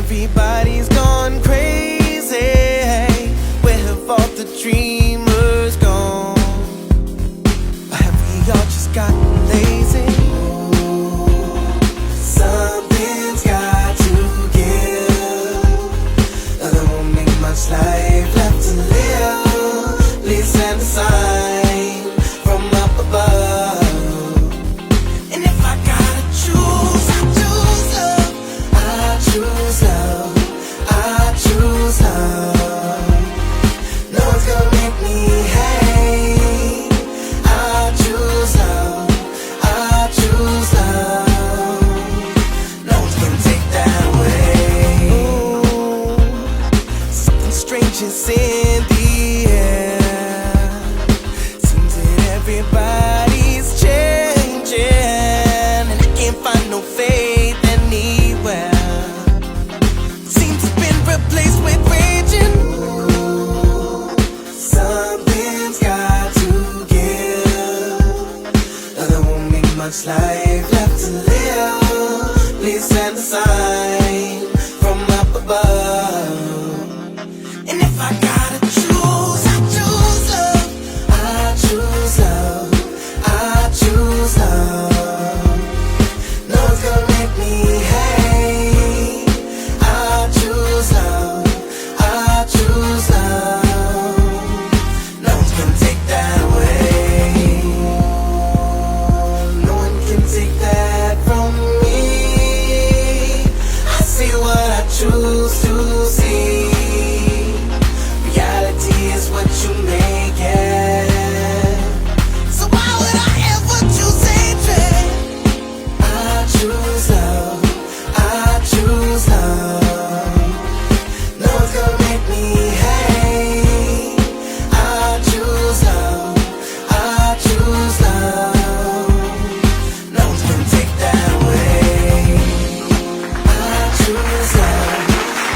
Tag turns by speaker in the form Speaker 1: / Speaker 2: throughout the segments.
Speaker 1: everybody's gone crazy. Where have all the dreamers gone? Or have we all just gotten lazy? Something's got to give. There won't be much life left to live. Please send a sign from up above. And if I gotta choose, I choose love. I choose love. I choose love. No one's gonna make me hate. I choose love. I choose love. No one's gonna take that away. Ooh, something strange is in the air. Seems that everybody's changing, and I can't find no faith anywhere. Seems it's been replaced with raging. Something's got to give. There won't be much life left to live. Please send a sign from up above. And if I gotta choose, I choose love. I choose love. I choose love. No one's gonna make me hate. I choose love. I choose love. No one's gonna take that away. No one can take that from me. I see what I choose to see. Reality is what you make it. So why would I ever choose hatred? I choose love. I choose love. No one's gonna make me hate. I choose love. I choose love. No one's gonna take that away. I choose love.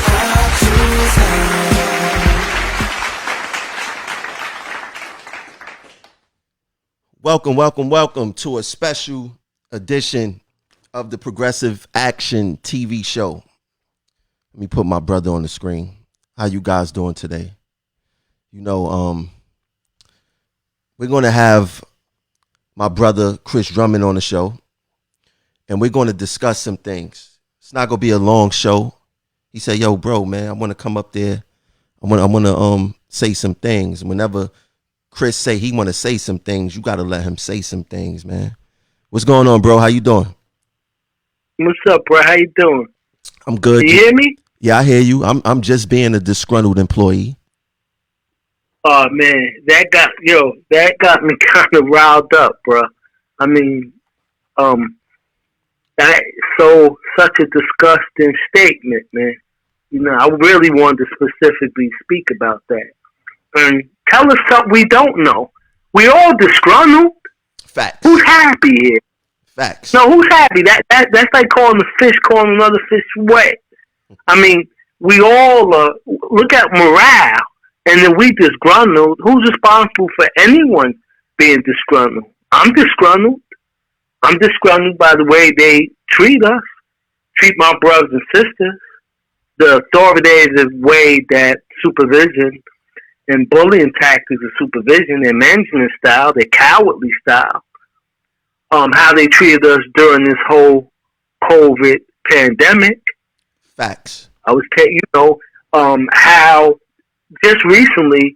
Speaker 1: I choose love.
Speaker 2: Welcome to a special edition of the Progressive Action TV show. Let me put my brother on the screen. How you guys doing today? You know, we're going to have my brother Chris Drummond on the show, and we're going to discuss some things. It's not going to be a long show. He said, yo, bro, man, I want to come up there. I want to say some things. Whenever Chris say he want to say some things, you got to let him say some things, man. What's going on, bro? How you doing?
Speaker 3: What's up, bro? How you doing?
Speaker 2: I'm good.
Speaker 3: You hear me?
Speaker 2: Yeah, I hear you. I'm just being a disgruntled employee.
Speaker 3: Oh man, that got me kind of riled up, bro. I mean, that's such a disgusting statement, man. You know, I really wanted to specifically speak about that. And tell us something we don't know. We all disgruntled.
Speaker 2: Facts.
Speaker 3: Who's happy here?
Speaker 2: Facts.
Speaker 3: No, who's happy? That's like calling a fish calling another fish wet. I mean, we all look at morale, and then we disgruntled. Who's responsible for anyone being disgruntled? I'm disgruntled. I'm disgruntled by the way they treat us, treat my brothers and sisters, the authoritative way that supervision and bullying tactics of supervision, their management style, their cowardly style, how they treated us during this whole COVID pandemic.
Speaker 2: Facts.
Speaker 3: I was telling how just recently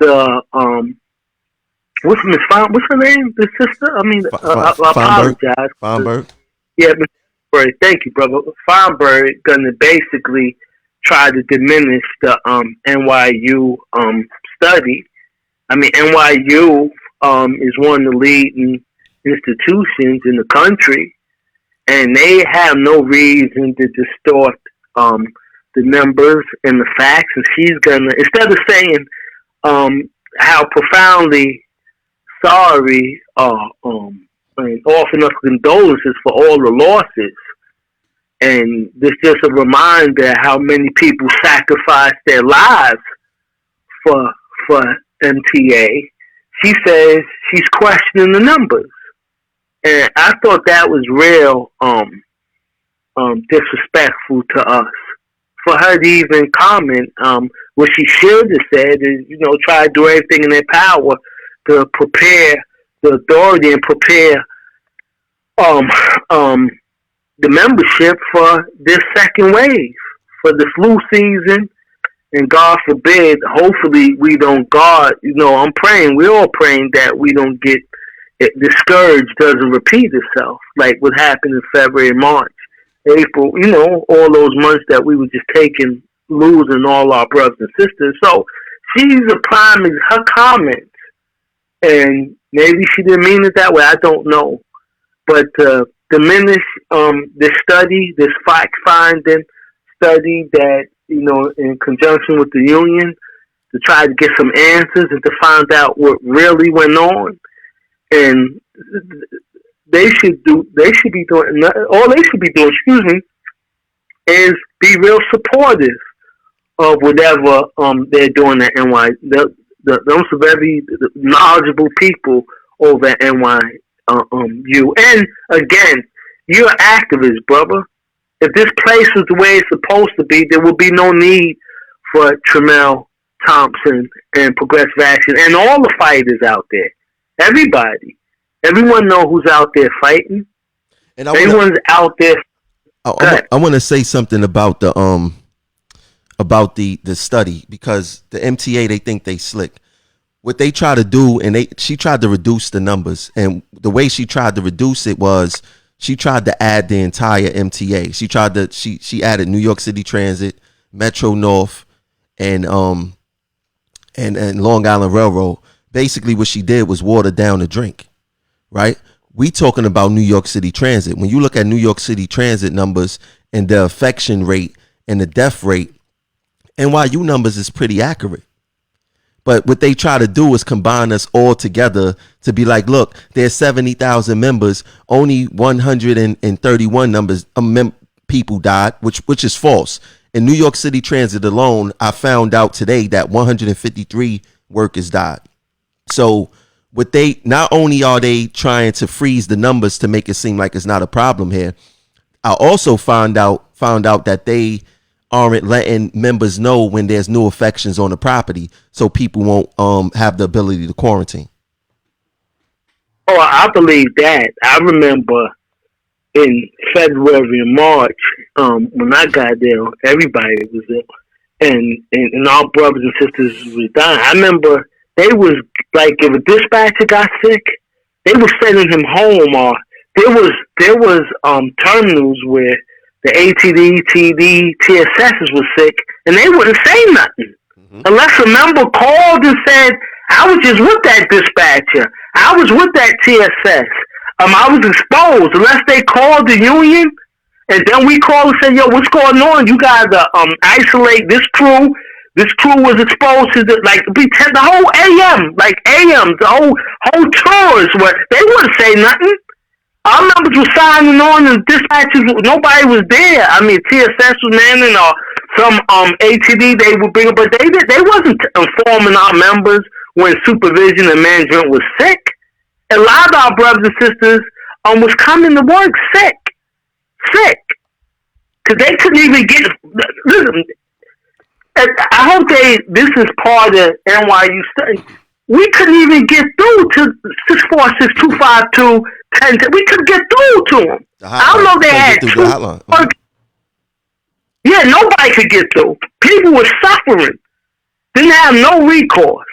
Speaker 3: the what's her name? The sister? I mean, I apologize.
Speaker 2: Feinberg.
Speaker 3: Yeah, thank you, brother. Feinberg gonna basically try to diminish the NYU study. I mean, NYU is one of the leading institutions in the country, and they have no reason to distort the numbers and the facts. And she's gonna, instead of saying how profoundly sorry and offering us condolences for all the losses, and this is just a reminder how many people sacrificed their lives for MTA. She says she's questioning the numbers. And I thought that was real disrespectful to us. for her to even comment. What she should have said is, try to do everything in their power to prepare the authority and prepare the membership for this second wave, for the flu season. And God forbid, hopefully we don't, I'm praying, we're all praying that we don't get discouraged, doesn't repeat itself, like what happened in February, March, April, all those months that we were just losing all our brothers and sisters. So she's applying her comments, and maybe she didn't mean it that way, I don't know. But diminish this study, this fact-finding study that, in conjunction with the union, to try to get some answers and to find out what really went on. And they should be doing, is be real supportive of whatever they're doing at NY. Those are very knowledgeable people over at NYU. And again, you're an activist, brother. If this place was the way it's supposed to be, there would be no need for Tremel Thompson and Progressive Action and all the fighters out there. Everyone know who's out there fighting. And everyone's out there.
Speaker 2: I want to say something about the study, because the MTA, they think they slick. What they try to do, and she tried to reduce the numbers, and the way she tried to reduce it was she tried to add the entire MTA. She added New York City Transit, Metro North, and Long Island Railroad. Basically, what she did was water down the drink, right? We talking about New York City Transit. When you look at New York City Transit numbers and the infection rate and the death rate, NYU numbers is pretty accurate. But what they try to do is combine us all together to be like, look, there's 70,000 members, only 131 people died, which is false. In New York City Transit alone, I found out today that 153 workers died. So not only are they trying to freeze the numbers to make it seem like it's not a problem here, I also found out that they aren't letting members know when there's new infections on the property, so people won't have the ability to quarantine.
Speaker 3: Oh, I believe that. I remember in February and March, when I got there, everybody was there, and our brothers and sisters was dying. I remember they was like, if a dispatcher got sick, they were sending him home, or there was terminals where the ATD, TD, TSSs was sick, and they wouldn't say nothing. Unless a member called and said, I was just with that dispatcher, I was with that TSS, I was exposed. Unless they called the union, and then we called and said, yo, what's going on? You gotta isolate this crew. This crew was exposed to the whole AM, the whole tours. They wouldn't say nothing. Our members were signing on, and dispatchers, nobody was there. I mean, TSS was manning, or some ATD they would bring, but they wasn't informing our members when supervision and management was sick. A lot of our brothers and sisters was coming to work sick, because they couldn't even get. Listen, I hope this is part of NYU study. We couldn't even get through to 646-252-10. We couldn't get through to them. I don't know if they had Yeah, nobody could get through. People were suffering. Didn't have no recourse.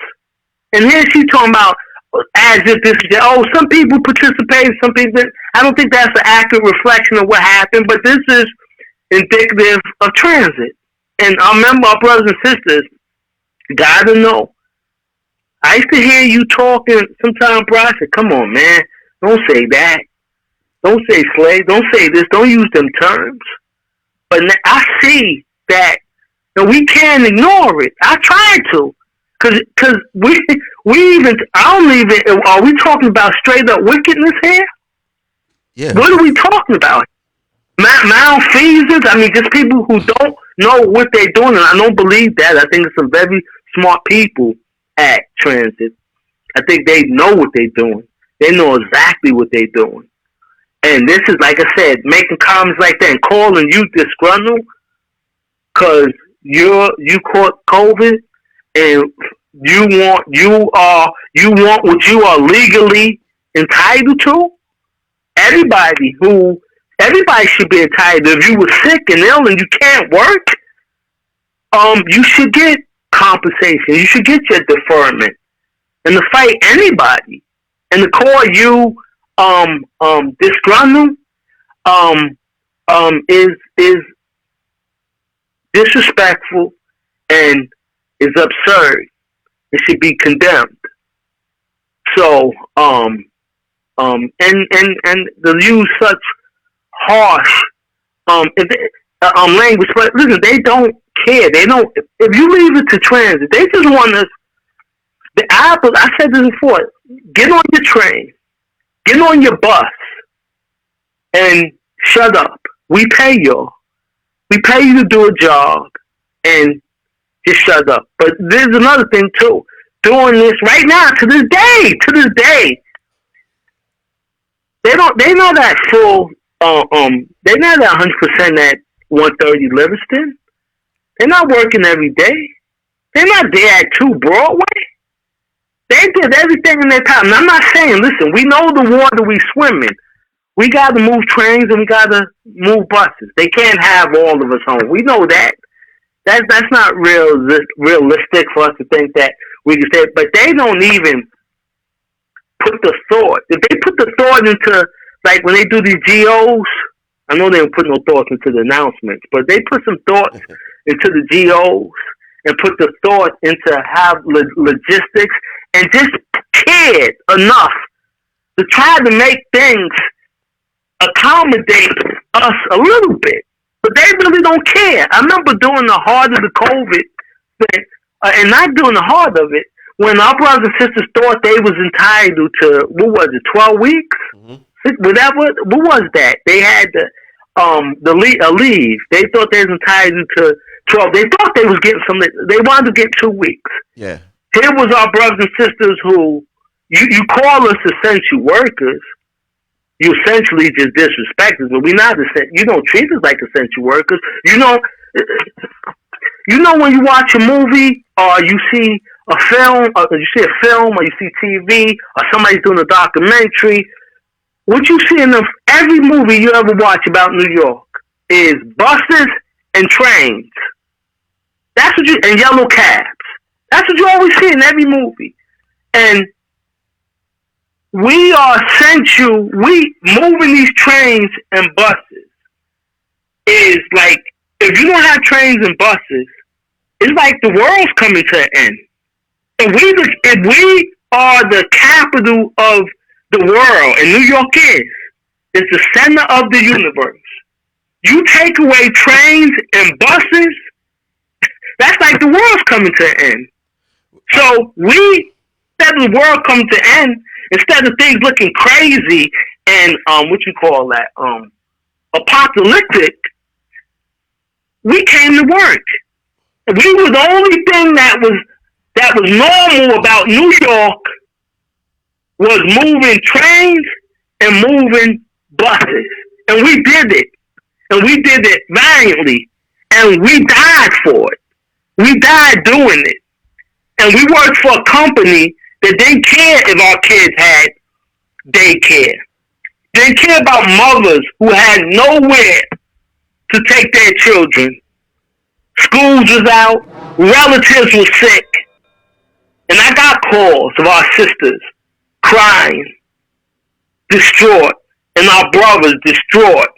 Speaker 3: And here she's talking about as if this is, some people participated, some people didn't. I don't think that's an accurate reflection of what happened, but this is indicative of transit. And I remember our brothers and sisters gotta know. I used to hear you talking sometimes, bro. I said, come on, man. Don't say that. Don't say slave. Don't say this. Don't use them terms. But I see that we can't ignore it. I try to. Because we even, are we talking about straight up wickedness here?
Speaker 2: Yeah.
Speaker 3: What are we talking about? Malfeasance? I mean, just people who don't know what they're doing. And I don't believe that. I think it's some very smart people at transit. I think they know what they're doing. They know exactly what they're doing. And this is, like I said, making comments like that and calling you disgruntled. because you caught COVID and you want what you are legally entitled to. Everybody should be entitled. If you were sick and ill and you can't work, you should get compensation. You should get your deferment. And to fight anybody and to call you disgruntled is disrespectful and is absurd. It should be condemned. So and to use such harsh language, but listen, they don't care. They don't. If you leave it to transit, they just want us. I said this before. Get on your train, get on your bus, and shut up. We pay you. We pay you to do a job, and just shut up. But there's another thing too. Doing this right now, to this day, they're not at full. They're not at 100% at 130 Livingston. They're not working every day. They're not there at 2 Broadway. They did everything in their time. And I'm not saying, listen, we know the water we swim in. We got to move trains and we got to move buses. They can't have all of us home. We know that. That's not realistic for us to think that we can say. But they don't even put the thought. If they put the thought into, like when they do these GOs, I know they don't put no thoughts into the announcements, but they put some thoughts into the GOs and put the thought into have logistics and just cared enough to try to make things accommodate us a little bit. But they really don't care. I remember doing the heart of the COVID thing, and not doing the heart of it, when our brothers and sisters thought they was entitled to, 12 weeks? Mm-hmm. What was that? They had a leave. They thought they was entitled to 12. They thought they was getting something. They wanted to get 2 weeks.
Speaker 2: Yeah.
Speaker 3: Here was our brothers and sisters who, you call us essential workers, you essentially just disrespect us, but we not you don't treat us like essential workers. You know when you watch a movie or you see a film, or you see TV, or somebody's doing a documentary, what you see in every movie you ever watch about New York is buses and trains. That's what and yellow cabs. That's what you always see in every movie. And we are essential. We moving these trains and buses is like, if you don't have trains and buses, it's like the world's coming to an end. If we are the capital of the world, and New York is the center of the universe. You take away trains and buses, that's like the world's coming to an end. So instead of the world coming to an end, instead of things looking crazy and apocalyptic, we came to work. We were the only thing that was normal about New York was moving trains and moving buses. And we did it. And we did it valiantly. And we died for it. We died doing it. And we worked for a company that didn't care if our kids had daycare. They didn't care about mothers who had nowhere to take their children. Schools was out. Relatives were sick. And I got calls of our sisters crying, distraught, and our brothers distraught.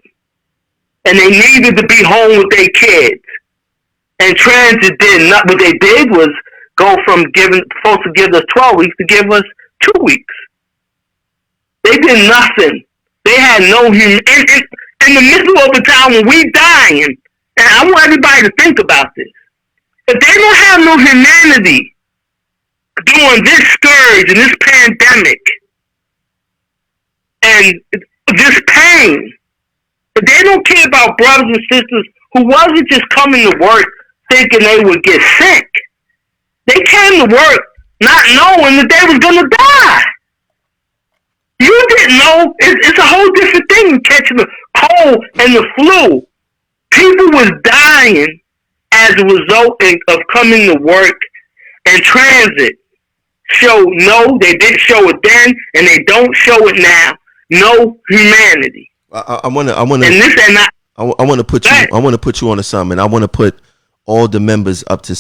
Speaker 3: And they needed to be home with their kids. And transit did not. What they did was go from supposed to give us 12 weeks to give us 2 weeks. They did nothing. They had no in the middle of the time when we dying. And I want everybody to think about this. If they don't have no humanity during this scourge and this pandemic and this pain, if they don't care about brothers and sisters who wasn't just coming to work thinking they would get sick, they came to work not knowing that they was going to die. You didn't know. It's a whole different thing than catching the cold and the flu. People was dying as a result of coming to work and transit show no, they didn't show it then, and they don't show it now. No humanity.
Speaker 2: I want to
Speaker 3: And this and not.
Speaker 2: I want to put you. I want to put you onto something. I want to put all the members up to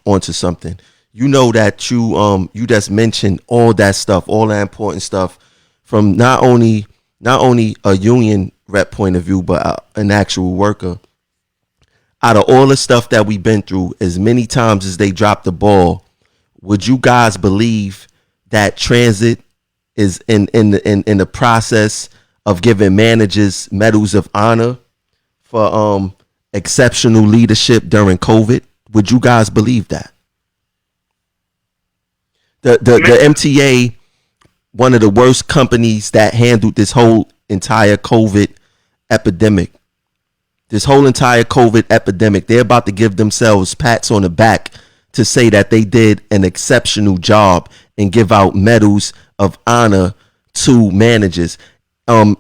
Speaker 2: onto something. You know that you just mentioned all that stuff, all that important stuff, from not only a union rep point of view, but an actual worker. Out of all the stuff that we've been through, as many times as they dropped the ball, would you guys believe that transit is in the process of giving managers medals of honor for exceptional leadership during COVID? Would you guys believe that? The MTA, one of the worst companies that handled this whole entire COVID epidemic. This whole entire COVID epidemic, they're about to give themselves pats on the back to say that they did an exceptional job and give out medals of honor to managers.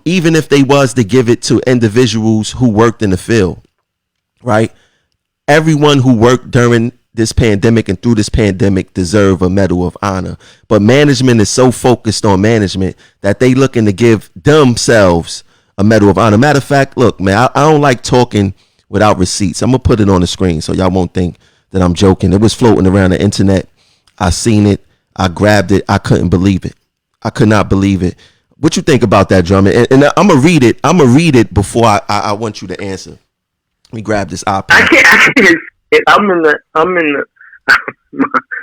Speaker 2: Even if they was to give it to individuals who worked in the field, right? Everyone who worked during this pandemic and through this pandemic deserve a medal of honor. But management is so focused on management that they looking to give themselves a medal of honor. Matter of fact, look, man, I don't like talking without receipts. I'm going to put it on the screen so y'all won't think that I'm joking. It was floating around the internet. I seen it. I grabbed it. I couldn't believe it. I could not believe it. What you think about that, Drummond? And I'm going to read it. I'm going to read it before I want you to answer. Let me grab this iPad.
Speaker 3: I can't. I'm in the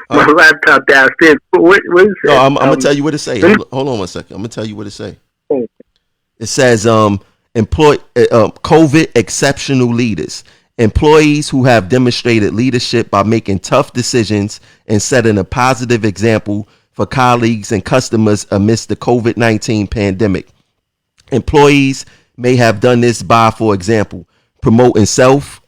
Speaker 3: my laptop downstairs. What is it?
Speaker 2: No, I'm gonna tell you what it say. Hold on one second. I'm gonna tell you what it say. It says COVID exceptional leaders, employees who have demonstrated leadership by making tough decisions and setting a positive example for colleagues and customers amidst the COVID-19 pandemic. Employees may have done this by, for example, promoting safe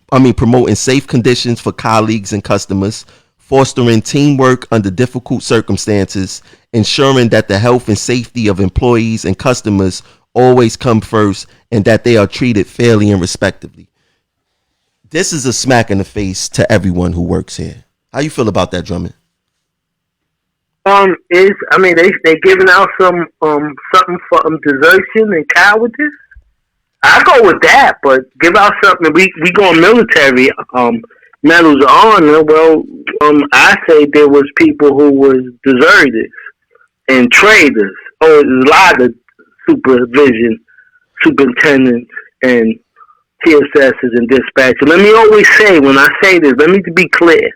Speaker 2: conditions for colleagues and customers, fostering teamwork under difficult circumstances, ensuring that the health and safety of employees and customers always come first, and that they are treated fairly and respectively. This is a smack in the face to everyone who works here. How you feel about that, Drummond?
Speaker 3: They giving out some something for desertion and cowardice. I go with that, but give out something. We go military medals of honor. Well, I say there was people who was deserters and traitors. Oh, there's a lot of supervision, superintendents, and TSSs and dispatchers. Let me always say, when I say this, let me be clear.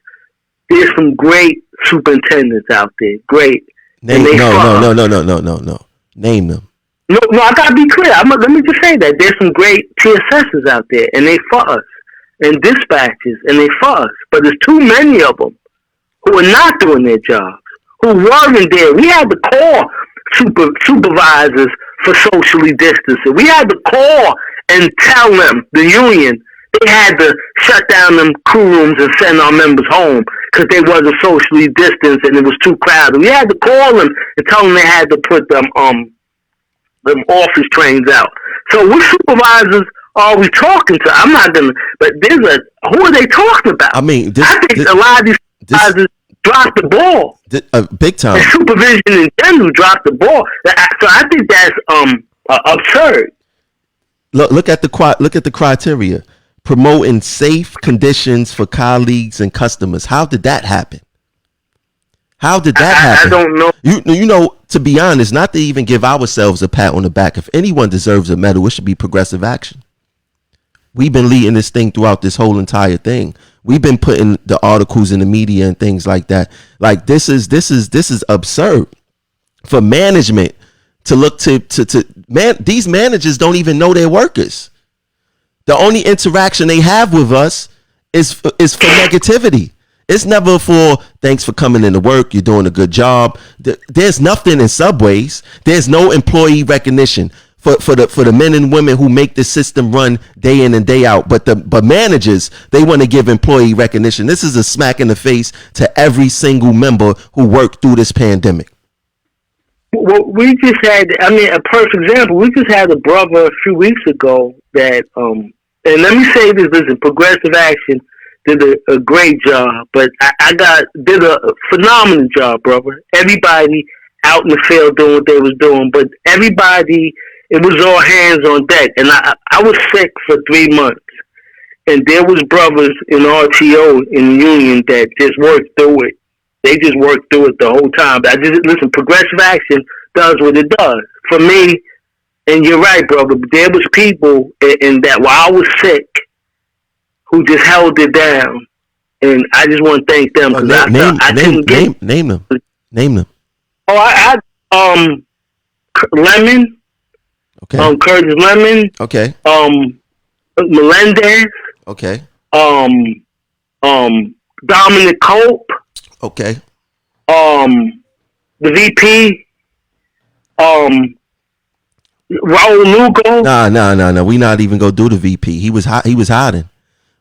Speaker 3: There's some great superintendents out there. Great.
Speaker 2: No. Name them.
Speaker 3: No, I gotta be clear. Let me just say that there's some great TSSs out there, and they for us, and dispatches, and they for us. But there's too many of them who are not doing their jobs, who weren't there. We had to call supervisors for socially distancing. We had to call and tell them, the union, they had to shut down them crew rooms and send our members home because they wasn't socially distanced and it was too crowded. We had to call them and tell them they had to put them office trains out. So what supervisors are we talking to? I'm not gonna, but who are they talking about?
Speaker 2: I mean,
Speaker 3: I think a lot of these supervisors dropped the ball.
Speaker 2: Big time.
Speaker 3: And supervision in general dropped the ball. So I think that's absurd.
Speaker 2: Look at the criteria. Promoting safe conditions for colleagues and customers. How did that happen? Happen?
Speaker 3: I don't know.
Speaker 2: You know, to be honest, not to even give ourselves a pat on the back. If anyone deserves a medal, it should be progressive action. We've been leading this thing throughout this whole entire thing. We've been putting the articles in the media and things like that. Like this is absurd for management to look to these managers don't even know their workers. The only interaction they have with us is for negativity. It's never for thanks for coming into work. You're doing a good job. There's nothing in subways. There's no employee recognition for the men and women who make the system run day in and day out. But managers, they want to give employee recognition. This is a smack in the face to every single member who worked through this pandemic.
Speaker 3: Well, we just had, a perfect example. We just had a brother a few weeks ago that, and let me say this, progressive action did a great job, but did a phenomenal job, brother. Everybody out in the field doing what they was doing, but everybody, it was all hands on deck. And I was sick for 3 months, and there was brothers in RTO in the union that just worked through it. They just worked through it the whole time. Listen, progressive action does what it does for me. And you're right, brother. There was people in that while I was sick who just held it down, and I just want to thank them because
Speaker 2: name them. Name them.
Speaker 3: Oh, Lemon.
Speaker 2: Okay.
Speaker 3: Curtis Lemon.
Speaker 2: Okay.
Speaker 3: Melendez.
Speaker 2: Okay.
Speaker 3: Dominic Cope.
Speaker 2: Okay.
Speaker 3: The VP. Raul Lugo.
Speaker 2: Nah. We not even go do the VP. He was hiding.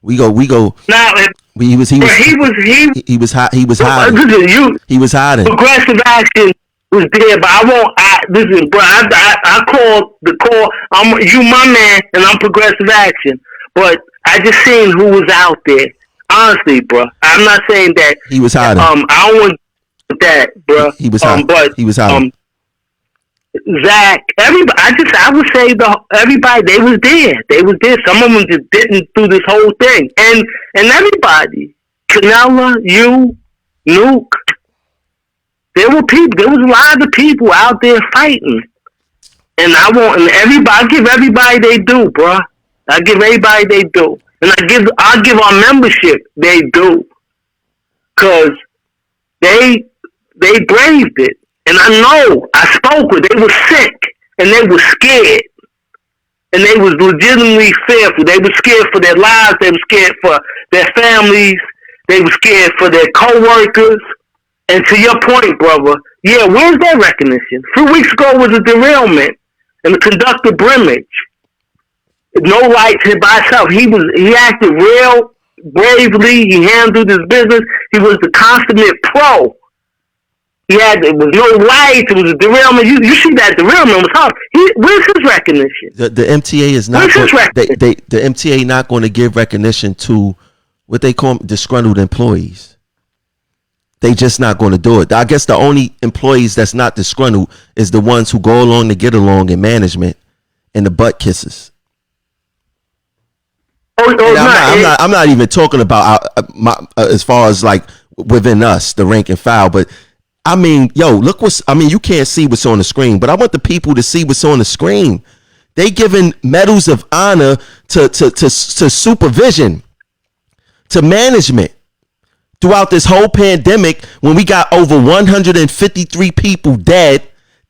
Speaker 2: We go.
Speaker 3: Now, he was hiding.
Speaker 2: He was hiding.
Speaker 3: Progressive action was there, but listen, bro. I called the call. You my man, and I'm progressive action. But I just seen who was out there. Honestly, bro. I'm not saying that
Speaker 2: he was hiding.
Speaker 3: I don't want that, bro.
Speaker 2: He was hiding.
Speaker 3: But
Speaker 2: he was hiding.
Speaker 3: Zach, everybody. I would say everybody. They was there. They was there. Some of them just didn't do this whole thing, and everybody. Canella, you, Nuke. There were people. There was a lot of people out there fighting, and I give everybody they do, bro. I give everybody they do, and I give our membership they do, cause they braved it. And I know, I spoke with, they were sick, and they were scared. And they was legitimately fearful. They were scared for their lives. They were scared for their families. They were scared for their co-workers. And to your point, brother, yeah, where's that recognition? 3 weeks ago was a derailment, and the conductor Brimage, no lights hit by himself. He acted real bravely. He handled his business. He was the consummate pro. It was no lights. It was a derailment. You see that derailment was hard. Where's his recognition?
Speaker 2: The MTA is not. The MTA not going to give recognition to what they call disgruntled employees. They just not going to do it. I guess the only employees that's not disgruntled is the ones who go along to get along in management and the butt kisses. I'm not even talking about as far as like within us, the rank and file, but. I mean, look you can't see what's on the screen, but I want the people to see what's on the screen. They giving medals of honor to supervision, to management throughout this whole pandemic when we got over 153 people dead,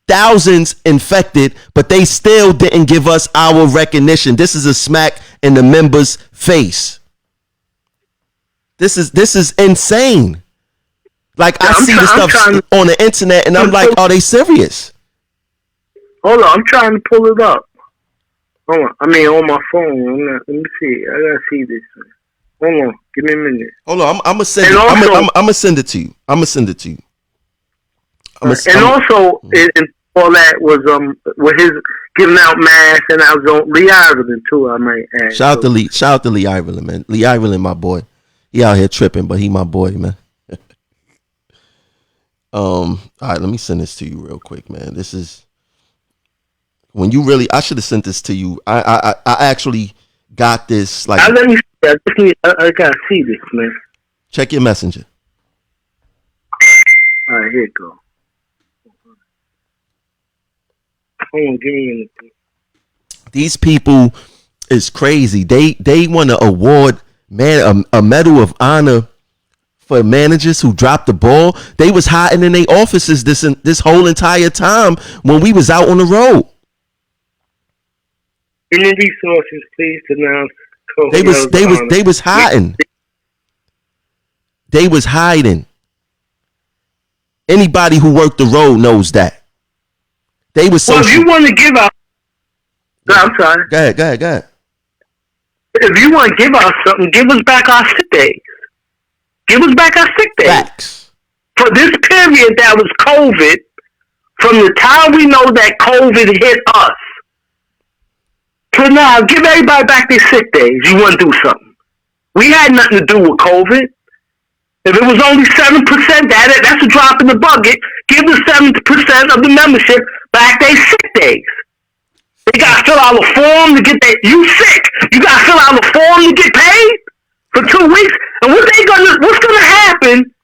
Speaker 2: thousands infected, but they still didn't give us our recognition. This is a smack in the members' face. This is insane. Like, I see the stuff on the internet, and I'm like, are they serious?
Speaker 3: Hold on, I'm trying to pull it up. Hold on. I mean, on my phone. Let me see. I gotta see this. Hold on. Give me a minute.
Speaker 2: Hold on. I'm gonna send it. I'm gonna send it to you. I'm gonna send it to you.
Speaker 3: And also, all that was with his giving out masks, and I was on Lee Ireland too. I might add.
Speaker 2: Shout out to Lee Ireland, man. Lee Ireland, my boy. He out here tripping, but he my boy, man. All right, let me send this to you real quick, man. This is when you really. I should have sent this to you. I actually got this. Like,
Speaker 3: let me. I gotta see this, man.
Speaker 2: Check your messenger.
Speaker 3: All right, here it go. Hold on, give me a minute.
Speaker 2: These people is crazy. They want to award a medal of honor for managers who dropped the ball. They was hiding in their offices this whole entire time when we was out on the road.
Speaker 3: Human resources, please announce.
Speaker 2: They was hiding. They was hiding. Anybody who worked the road knows that. They was so.
Speaker 3: Well, if you want to give out, no, I'm sorry.
Speaker 2: Go ahead.
Speaker 3: If you want to give us something, give us back our sick days. Give us back our sick days.
Speaker 2: Facts.
Speaker 3: For this period that was COVID, from the time we know that COVID hit us, to now, give everybody back their sick days. You want to do something. We had nothing to do with COVID. If it was only 7%, that's a drop in the bucket. Give the 7% of the membership back their sick days. They got to fill out a form to get that. You sick? You got to fill out a form to get paid for 2 weeks. And what's gonna happen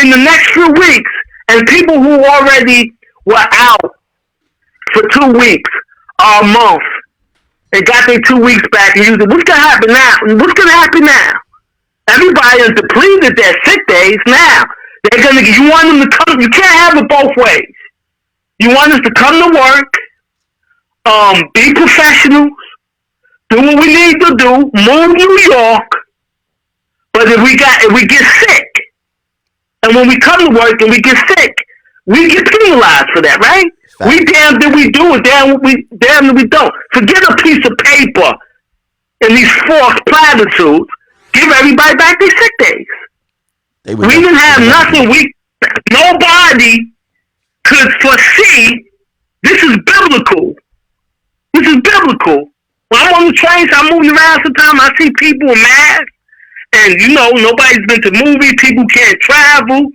Speaker 3: in the next few weeks? And people who already were out for 2 weeks or a month and got their 2 weeks back and used it. What's gonna happen now? What's gonna happen now? Everybody has depleted their sick days now. You want them to come. You can't have it both ways. You want us to come to work, be professionals, do what we need to do, move New York. But if we get sick, and when we come to work and we get sick, we get penalized for that, right? Fact. We damned if we do it, damned if we don't. Forget a piece of paper and these false platitudes. Give everybody back their sick days. We didn't have nothing. Nobody could foresee. This is biblical. This is biblical. When I'm on the trains, I'm moving around sometimes. I see people in masks, and nobody's been to movies. People can't travel.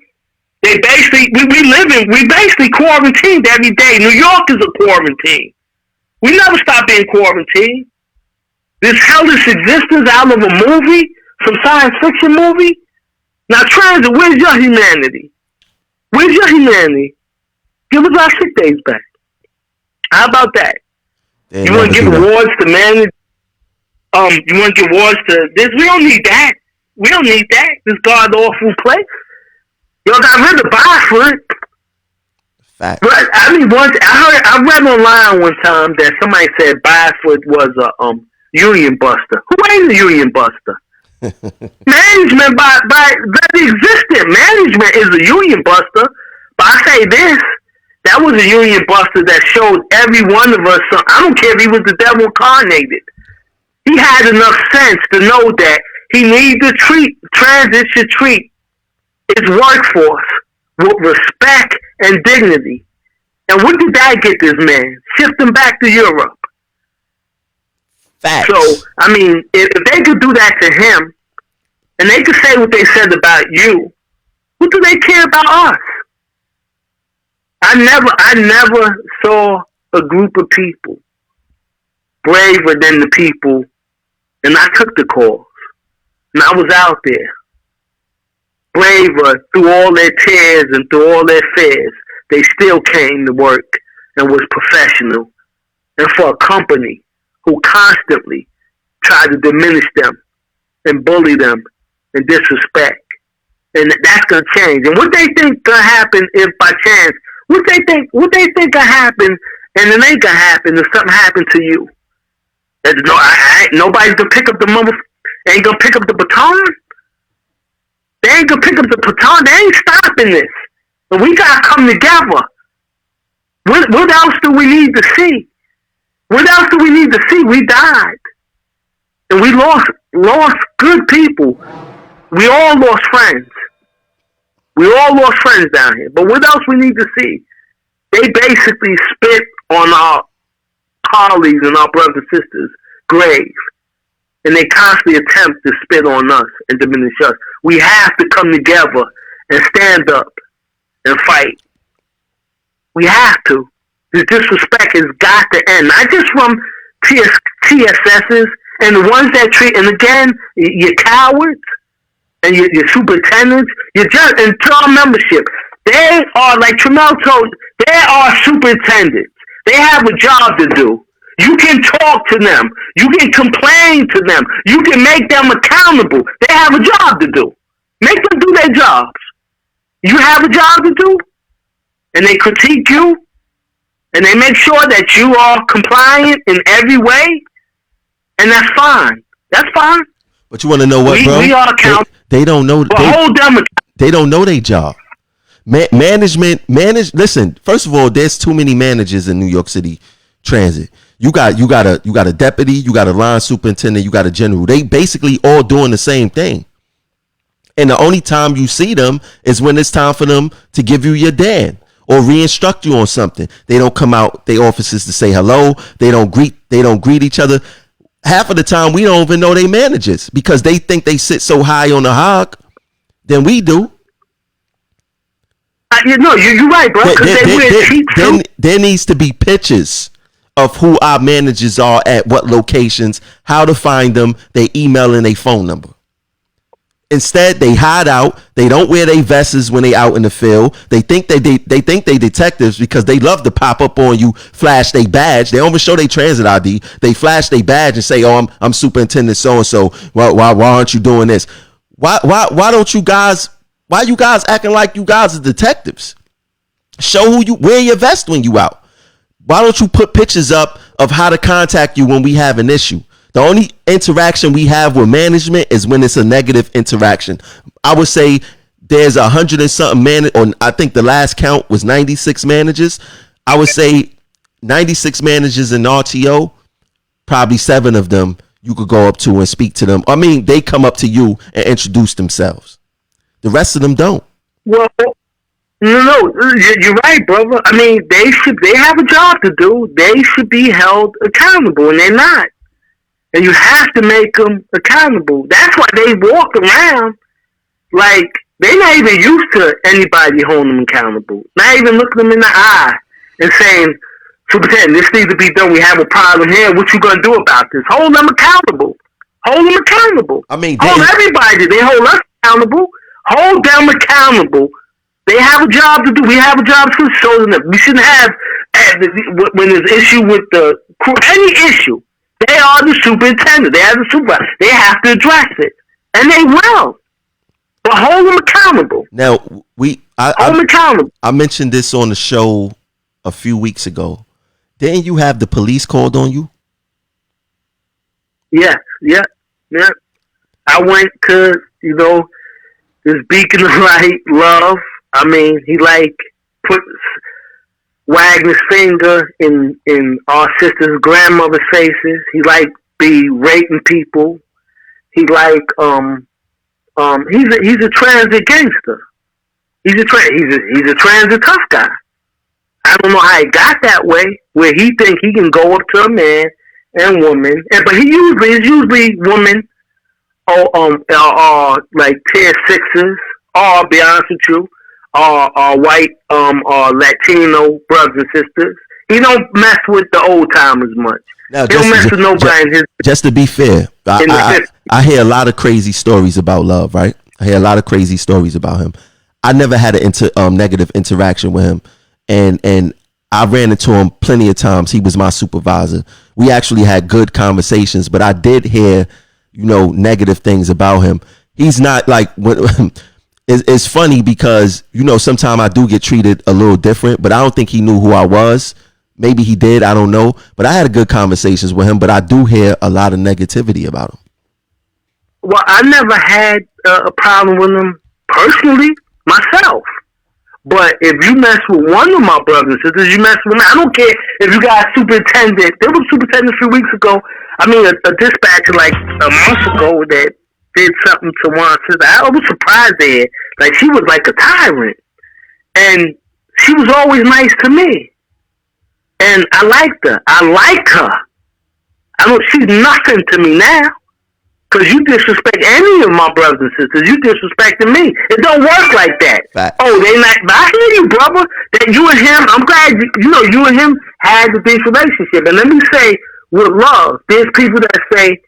Speaker 3: They basically we basically quarantined every day. New York is a quarantine. We never stop being quarantined. This hellish existence out of a movie. Some science fiction movie? Now, transit, where's your humanity? Where's your humanity? Give us our sick days back. How about that? You want to give awards to manage? You want to give awards to this? We don't need that. We don't need that. This god-awful place. Y'all got rid of Bosford.
Speaker 2: Fact.
Speaker 3: But I read online one time that somebody said Bosford was a union buster. Who ain't a union buster? Management by very existent management is a union buster. But I say this, that was a union buster that showed every one of us I don't care if he was the devil incarnated. He had enough sense to know that he needed to transit should treat its workforce with respect and dignity. And what did that get this man? Shift him back to Europe.
Speaker 2: Facts.
Speaker 3: So, I mean, if they could do that to him, and they could say what they said about you, what do they care about us? I never saw a group of people braver than the people, and I took the calls, and I was out there. Braver through all their tears and through all their fears, they still came to work and was professional. And for a company who constantly tried to diminish them and bully them and disrespect. And that's going to change. And what they think going to happen if by chance, what they think going to happen, and it ain't going to happen if something happened to you. Nobody's going to pick up ain't going to pick up the baton. They ain't going to pick up the baton. They ain't stopping this. But we got to come together. What else do we need to see? What else do we need to see? We died. And we lost good people. We all lost friends. We all lost friends down here. But what else we need to see? They basically spit on our colleagues and our brothers and sisters' grave. And they constantly attempt to spit on us and diminish us. We have to come together and stand up and fight. We have to. The disrespect has got to end. Not just from TSSs and the ones that treat, and again, your cowards and your superintendents, and to our membership. They are, like Tremel told, they are superintendents. They have a job to do. You can talk to them. You can complain to them. You can make them accountable. They have a job to do. Make them do their jobs. You have a job to do, and they critique you, and they make sure that you are compliant in every way, and that's fine. That's fine.
Speaker 2: But you want to know what, bro?
Speaker 3: We are accountable.
Speaker 2: They don't know. They don't know their job. Listen. First of all, there's too many managers in New York City Transit. You got a deputy, you got a line superintendent, you got a general. They basically all doing the same thing. And the only time you see them is when it's time for them to give you your Dan or re-instruct you on something. They don't come out their offices to say hello. They don't greet each other. half of the time we don't even know they managers because they think they sit so high on the hog than we do.
Speaker 3: You're right, bro.
Speaker 2: There needs to be pictures of who our managers are at what locations, how to find them, their email and their phone number. Instead, they hide out. They don't wear their vests when they out in the field. They think they think they detectives because they love to pop up on you, flash their badge. They don't even show their transit ID. They flash their badge and say, "Oh, I'm superintendent so and so. Why aren't you doing this? Why don't you guys? Why you guys acting like you guys are detectives? Show who you wear your vest when you out. Why don't you put pictures up of how to contact you when we have an issue? The only interaction we have with management is when it's a negative interaction. I would say there's 100 and something or I think the last count was 96 managers. I would say 96 managers in RTO, probably 7 of them you could go up to and speak to them. I mean, they come up to you and introduce themselves. The rest of them don't.
Speaker 3: Well, no, you're right, brother. I mean, they have a job to do. They should be held accountable, and they're not. And you have to make them accountable. That's why they walk around like they're not even used to anybody holding them accountable. Not even looking them in the eye and saying, "Superintendent, this needs to be done. We have a problem here. What you gonna do about this?" Hold them accountable. Hold them accountable.
Speaker 2: I mean,
Speaker 3: hold everybody. They hold us accountable. Hold them accountable. They have a job to do. We have a job to show them. We shouldn't have when there's issue with the any issue. They are the superintendent. They are the supervisor. They have to address it, and they will. But hold them accountable.
Speaker 2: Now
Speaker 3: hold them accountable.
Speaker 2: I mentioned this on the show a few weeks ago. Didn't you have the police called on you?
Speaker 3: Yes. Yeah. I went to this beacon of light, love. I mean, he wagging his finger in our sister's grandmother's faces. He be raping people. He he's a transit gangster. He's a transit tough guy. I don't know how he got that way, where he think he can go up to a man and woman, but it's usually women or like tier 6s. Or I'll be honest with you, or white or Latino brothers and sisters. He don't mess with the old timers much.
Speaker 2: Now,
Speaker 3: he don't mess with nobody.
Speaker 2: Just to be fair, I hear a lot of crazy stories about Love, right? I hear a lot of crazy stories about him. I never had an negative interaction with him, and I ran into him plenty of times. He was my supervisor. We actually had good conversations, but I did hear, negative things about him. He's not like it's funny because, sometimes I do get treated a little different, but I don't think he knew who I was. Maybe he did. I don't know. But I had good conversations with him, but I do hear a lot of negativity about him.
Speaker 3: Well, I never had a problem with him personally myself. But if you mess with one of my brothers and sisters, you mess with me. I don't care if you got a superintendent. There was a superintendent a few weeks ago. I mean, a dispatcher like a month ago that did something to one sister. I was surprised there. Like, she was like a tyrant. And she was always nice to me. And I liked her. She's nothing to me now. Because you disrespect any of my brothers and sisters. You disrespecting me. It don't work like that.
Speaker 2: Fact.
Speaker 3: Oh, they not. But I hear you, brother. That you and him, I'm glad you and him had this relationship. And let me say, with Love, there's people that say,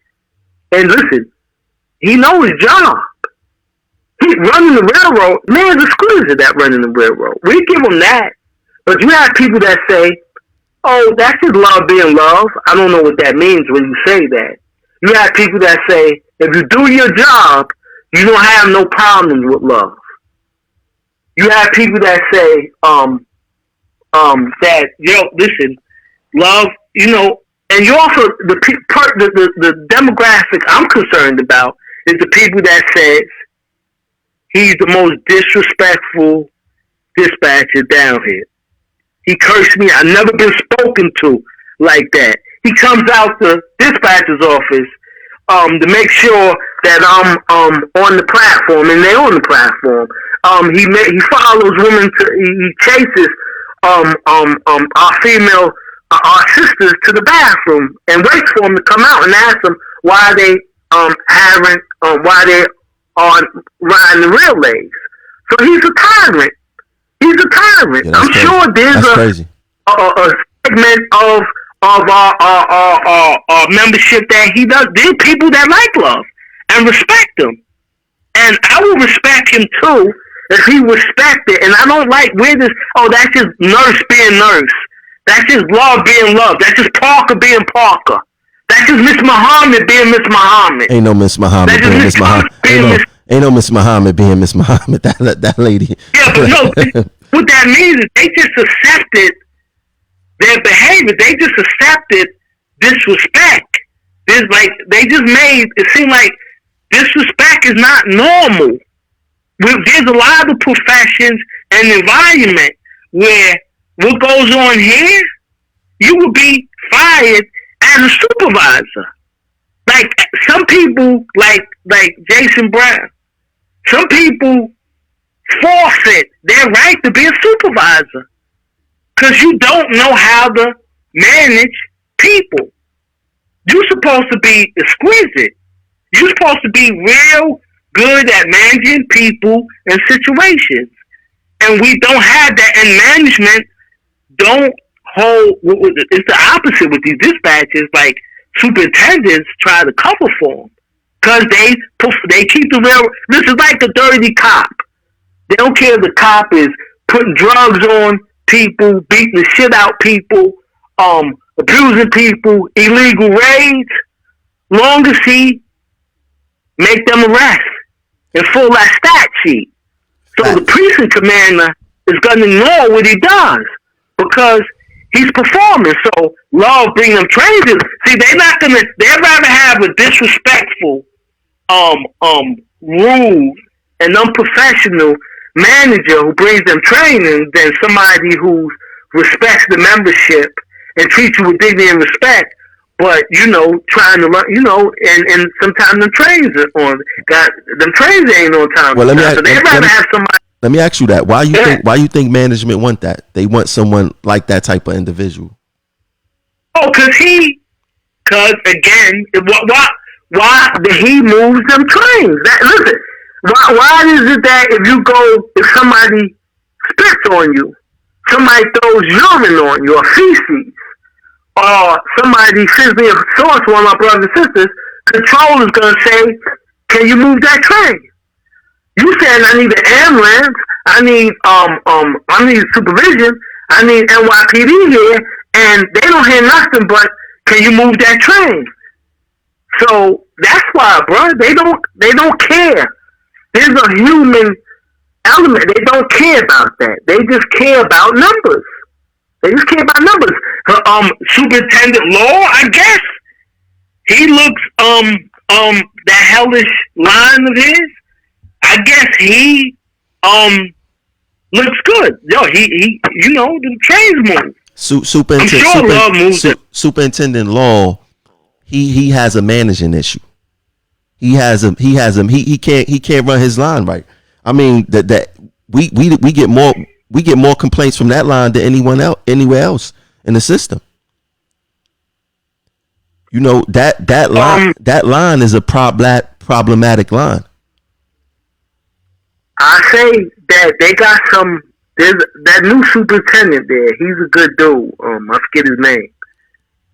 Speaker 3: and listen, he knows his job. He's running the railroad. Man's exquisite at running the railroad. We give him that. But you have people that say, oh, that's just Love being Love. I don't know what that means when you say that. You have people that say, if you do your job, you don't have no problems with Love. You have people that say, that, listen, Love, and you also, the demographic I'm concerned about is the people that says he's the most disrespectful dispatcher down here. He cursed me. I've never been spoken to like that. He comes out the dispatcher's office to make sure that I'm on the platform, and they're on the platform. He follows women. He chases our female our sisters to the bathroom and waits for them to come out and ask them why they haven't why they aren't riding the relays. So he's a tyrant. He's a tyrant.
Speaker 2: Yeah,
Speaker 3: I'm
Speaker 2: crazy.
Speaker 3: sure there's a segment of our membership that he does. There are people that like Love and respect him, and I will respect him too if he respected. And I don't like where this. Oh, that's just Nurse being Nurse. That's just Love being Love. That's just Parker being Parker. That's just Miss Muhammad being Miss Muhammad.
Speaker 2: Ain't no Miss Muhammad being Miss Muhammad. Ain't no Miss Muhammad being Miss Muhammad. That lady.
Speaker 3: Yeah, but no. What that means is they just accepted their behavior. They just accepted disrespect. There's like they just made it seem like disrespect is not normal. There's a lot of professions and environment where what goes on here, you will be fired as a supervisor. Like some people, like Jason Brown, some people forfeit their right to be a supervisor because you don't know how to manage people. You're supposed to be exquisite. You're supposed to be real good at managing people and situations. And we don't have that, and management don't hold. It's the opposite with these dispatches. Like superintendents try to cover for them because they keep the real. This is like the dirty cop. They don't care if the cop is putting drugs on people, beating the shit out people, abusing people, illegal raids. Long as he make them arrest and fill that stat sheet. So the precinct commander is going to know what he does because he's performing. So Love bring them trainers. See, they're not going to. They'd rather have a disrespectful, rude and unprofessional manager who brings them training than somebody who respects the membership and treats you with dignity and respect. But trying to learn, and sometimes the trains are on. Them trains ain't on time.
Speaker 2: Well,
Speaker 3: so they'd rather have somebody.
Speaker 2: Let me ask you that. Why you think management want that? They want someone like that type of individual.
Speaker 3: Oh, because again, why he moves them trains? Listen, why is it that if somebody spits on you, somebody throws urine on you or feces, or somebody sends me a source, one of my brothers and sisters, control is going to say, can you move that train? You saying I need an ambulance, I need supervision, I need NYPD here, and they don't hear nothing but, can you move that train? So that's why, bro, they don't care. There's a human element. They don't care about that. They just care about numbers. They just care about numbers. Superintendent Law, I guess he looks that hellish line of his. I guess he looks good. Yo, he the trains move.
Speaker 2: Superintendent Law, he has a managing issue. He can't run his line right. I mean that we get more complaints from that line than anywhere else in the system. That line is a problematic line.
Speaker 3: I say that they got some. There's that new superintendent there. He's a good dude. I forget his name.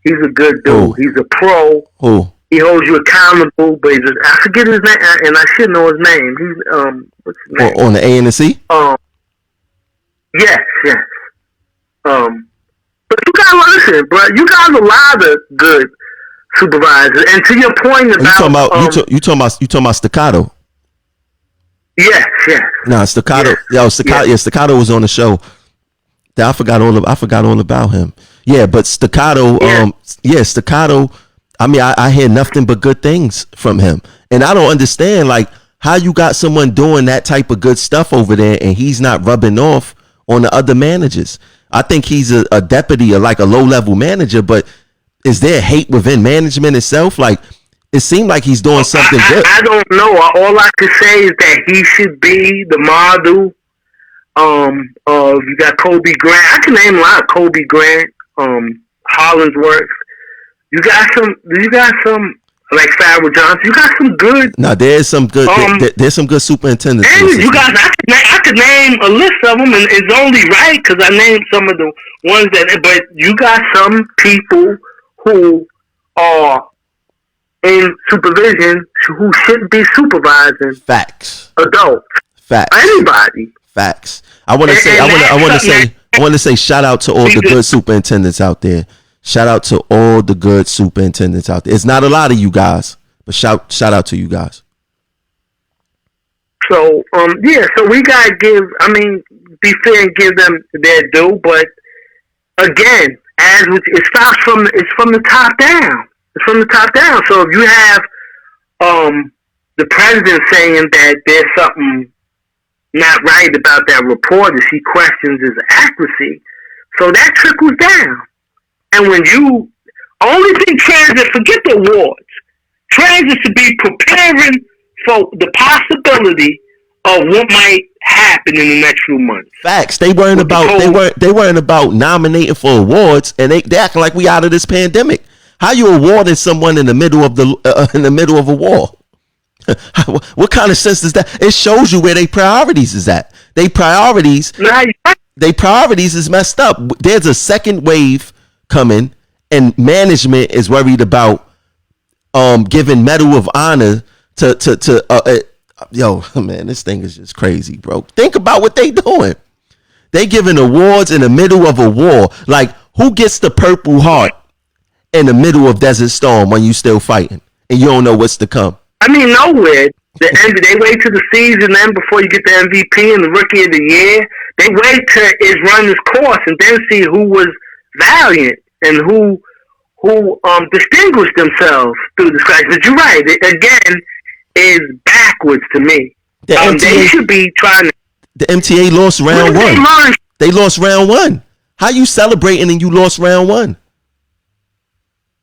Speaker 3: He's a good dude.
Speaker 2: Oh.
Speaker 3: He's a pro.
Speaker 2: Who?
Speaker 3: He holds you accountable, but I forget his name, and I should know his name. He's what's his name?
Speaker 2: On the A and the C?
Speaker 3: Yes. But you gotta listen, bro. You got a lot of good supervisors, and to your point about
Speaker 2: you talking about Staccato.
Speaker 3: Yes.
Speaker 2: No, Staccato.
Speaker 3: Yes.
Speaker 2: Staccato was on the show. I forgot all about him. Yeah, but Staccato. Staccato. I mean, I hear nothing but good things from him, and I don't understand how you got someone doing that type of good stuff over there, and he's not rubbing off on the other managers. I think he's a deputy or like a low level manager, but is there hate within management itself? It seemed like he's doing something good.
Speaker 3: I don't know. All I can say is that he should be the model. You got Kobe Grant. I can name a lot. Kobe Grant, Hollingsworth. You got some like Farrell Johnson. You got some good.
Speaker 2: No, there's some good. There's some good superintendents.
Speaker 3: And you guys, I could name a list of them, and it's only right because I named some of the ones that. But you got some people who are in supervision who shouldn't be supervising.
Speaker 2: Facts.
Speaker 3: Adults.
Speaker 2: Facts.
Speaker 3: Anybody.
Speaker 2: Facts. I want to say shout out to all the good superintendents out there. Shout out to all the good superintendents out there. It's not a lot of you guys, but shout out to you guys.
Speaker 3: So so we gotta be fair and give them their due, but again, it's from the top down. It's from the top down. So if you have the president saying that there's something not right about that report, as he questions his accuracy, so that trickles down. And when you only thing transit, forget the awards. Transit should be preparing for the possibility of what might happen in the next few months.
Speaker 2: Facts. They weren't about nominating for awards, and they acting like we out of this pandemic. How you awarding someone in the middle of a war? What kind of sense is that? It shows you where their priorities is at. Their priorities is messed up. There's a second wave coming, and management is worried about giving Medal of Honor to yo, man, this thing is just crazy, bro. Think about what they doing. They giving awards in the middle of a war. Like, who gets the Purple Heart in the middle of Desert Storm when you still fighting and you don't know what's to come?
Speaker 3: I mean, nowhere. They wait till the season end before you get the MVP and the Rookie of the Year. They wait till it's run its course and then see who was valiant and who distinguished themselves through this crisis. But you're right. It, again, is backwards to me. They should be trying to.
Speaker 2: The MTA lost round one. They lost round one. How you celebrating and you lost round one?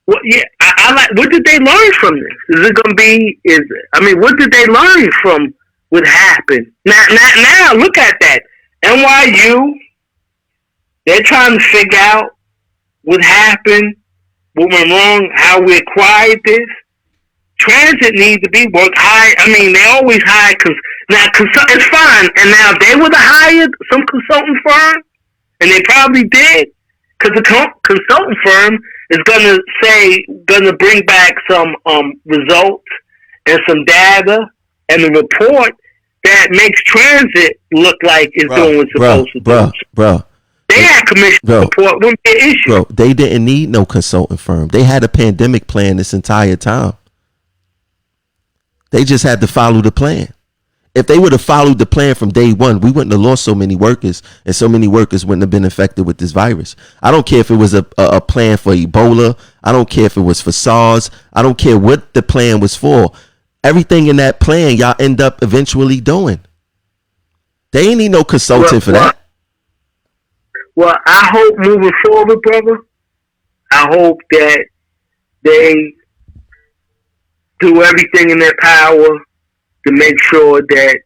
Speaker 3: Well, yeah, I like. What did they learn from this? Is it going to be? What did they learn from what happened? Now, look at that. NYU. They're trying to figure out what happened, what went wrong, how we acquired this. Transit needs to be worked high. I mean, they always hire. It's fine. And now if they would have hired some consultant firm, and they probably did, because the consultant firm is going to bring back some results and some data and a report that makes transit look like it's doing what's supposed to do.
Speaker 2: Bro.
Speaker 3: They had commission support wouldn't be an issue.
Speaker 2: Bro, they didn't need no consultant firm. They had a pandemic plan this entire time. They just had to follow the plan. If they would have followed the plan from day one, we wouldn't have lost so many workers, and so many workers wouldn't have been infected with this virus. I don't care if it was a plan for Ebola. I don't care if it was for SARS. I don't care what the plan was for. Everything in that plan, y'all end up eventually doing. They ain't need no consultant for that.
Speaker 3: Well, I hope moving forward, brother, I hope that they do everything in their power to make sure that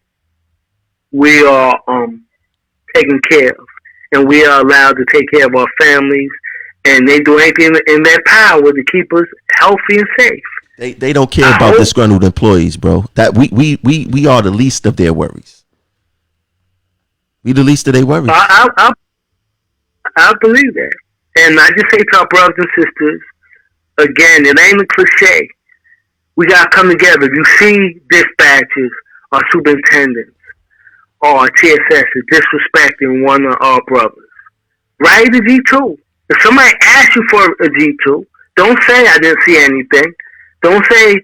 Speaker 3: we are taken care of and we are allowed to take care of our families, and they do anything in their power to keep us healthy and safe.
Speaker 2: They don't care about disgruntled employees, bro. That we are the least of their worries. We the least of their worries.
Speaker 3: I believe that. And I just say to our brothers and sisters, again, it ain't a cliche. We got to come together. If you see dispatchers or superintendents or TSS disrespecting one of our brothers, write a G2. If somebody asks you for a G2, don't say I didn't see anything. Don't say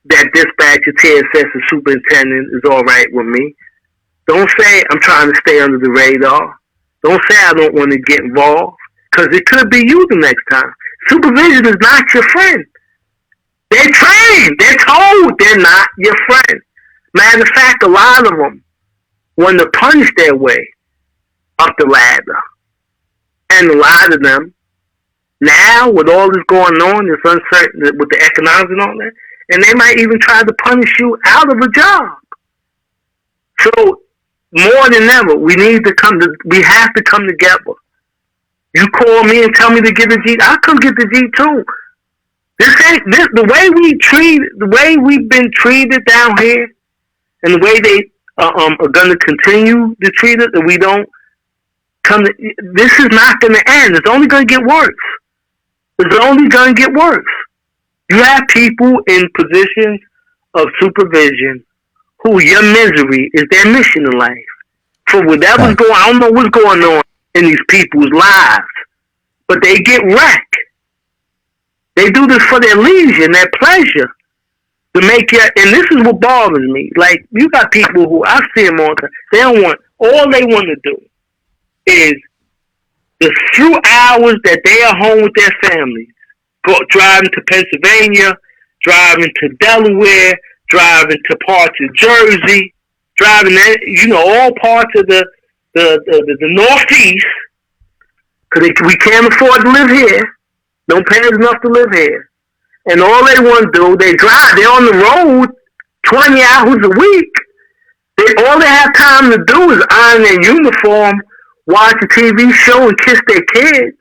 Speaker 3: that dispatcher, TSS, or superintendent is all right with me. Don't say I'm trying to stay under the radar. Don't say I don't want to get involved, because it could be you the next time. Supervision is not your friend. They're trained. They're told they're not your friend. Matter of fact, a lot of them want to punch their way up the ladder. And a lot of them, now with all this going on, this uncertainty with the economics and all that, and they might even try to punish you out of a job. So more than ever, we have to come together You call me and tell me to get the G. I come get the G2. The way we've been treated down here, and the way they are going to continue to treat us, that we don't come. This is not going to end. It's only going to get worse. It's only going to get worse. You have people in positions of supervision who your misery is their mission in life. For whatever's going on, I don't know what's going on in these people's lives, but they get wrecked. They do this for their leisure and their pleasure to make it. And this is what bothers me. Like, you got people who I see them all the time. They don't want. All they want to do is the few hours that they are home with their families, driving to Pennsylvania, driving to Delaware, driving to parts of Jersey, driving, all parts of the Northeast, because we can't afford to live here. Don't pay us enough to live here. And all they want to do, they drive, they're on the road 20 hours a week. All they have time to do is iron their uniform, watch a TV show, and kiss their kids.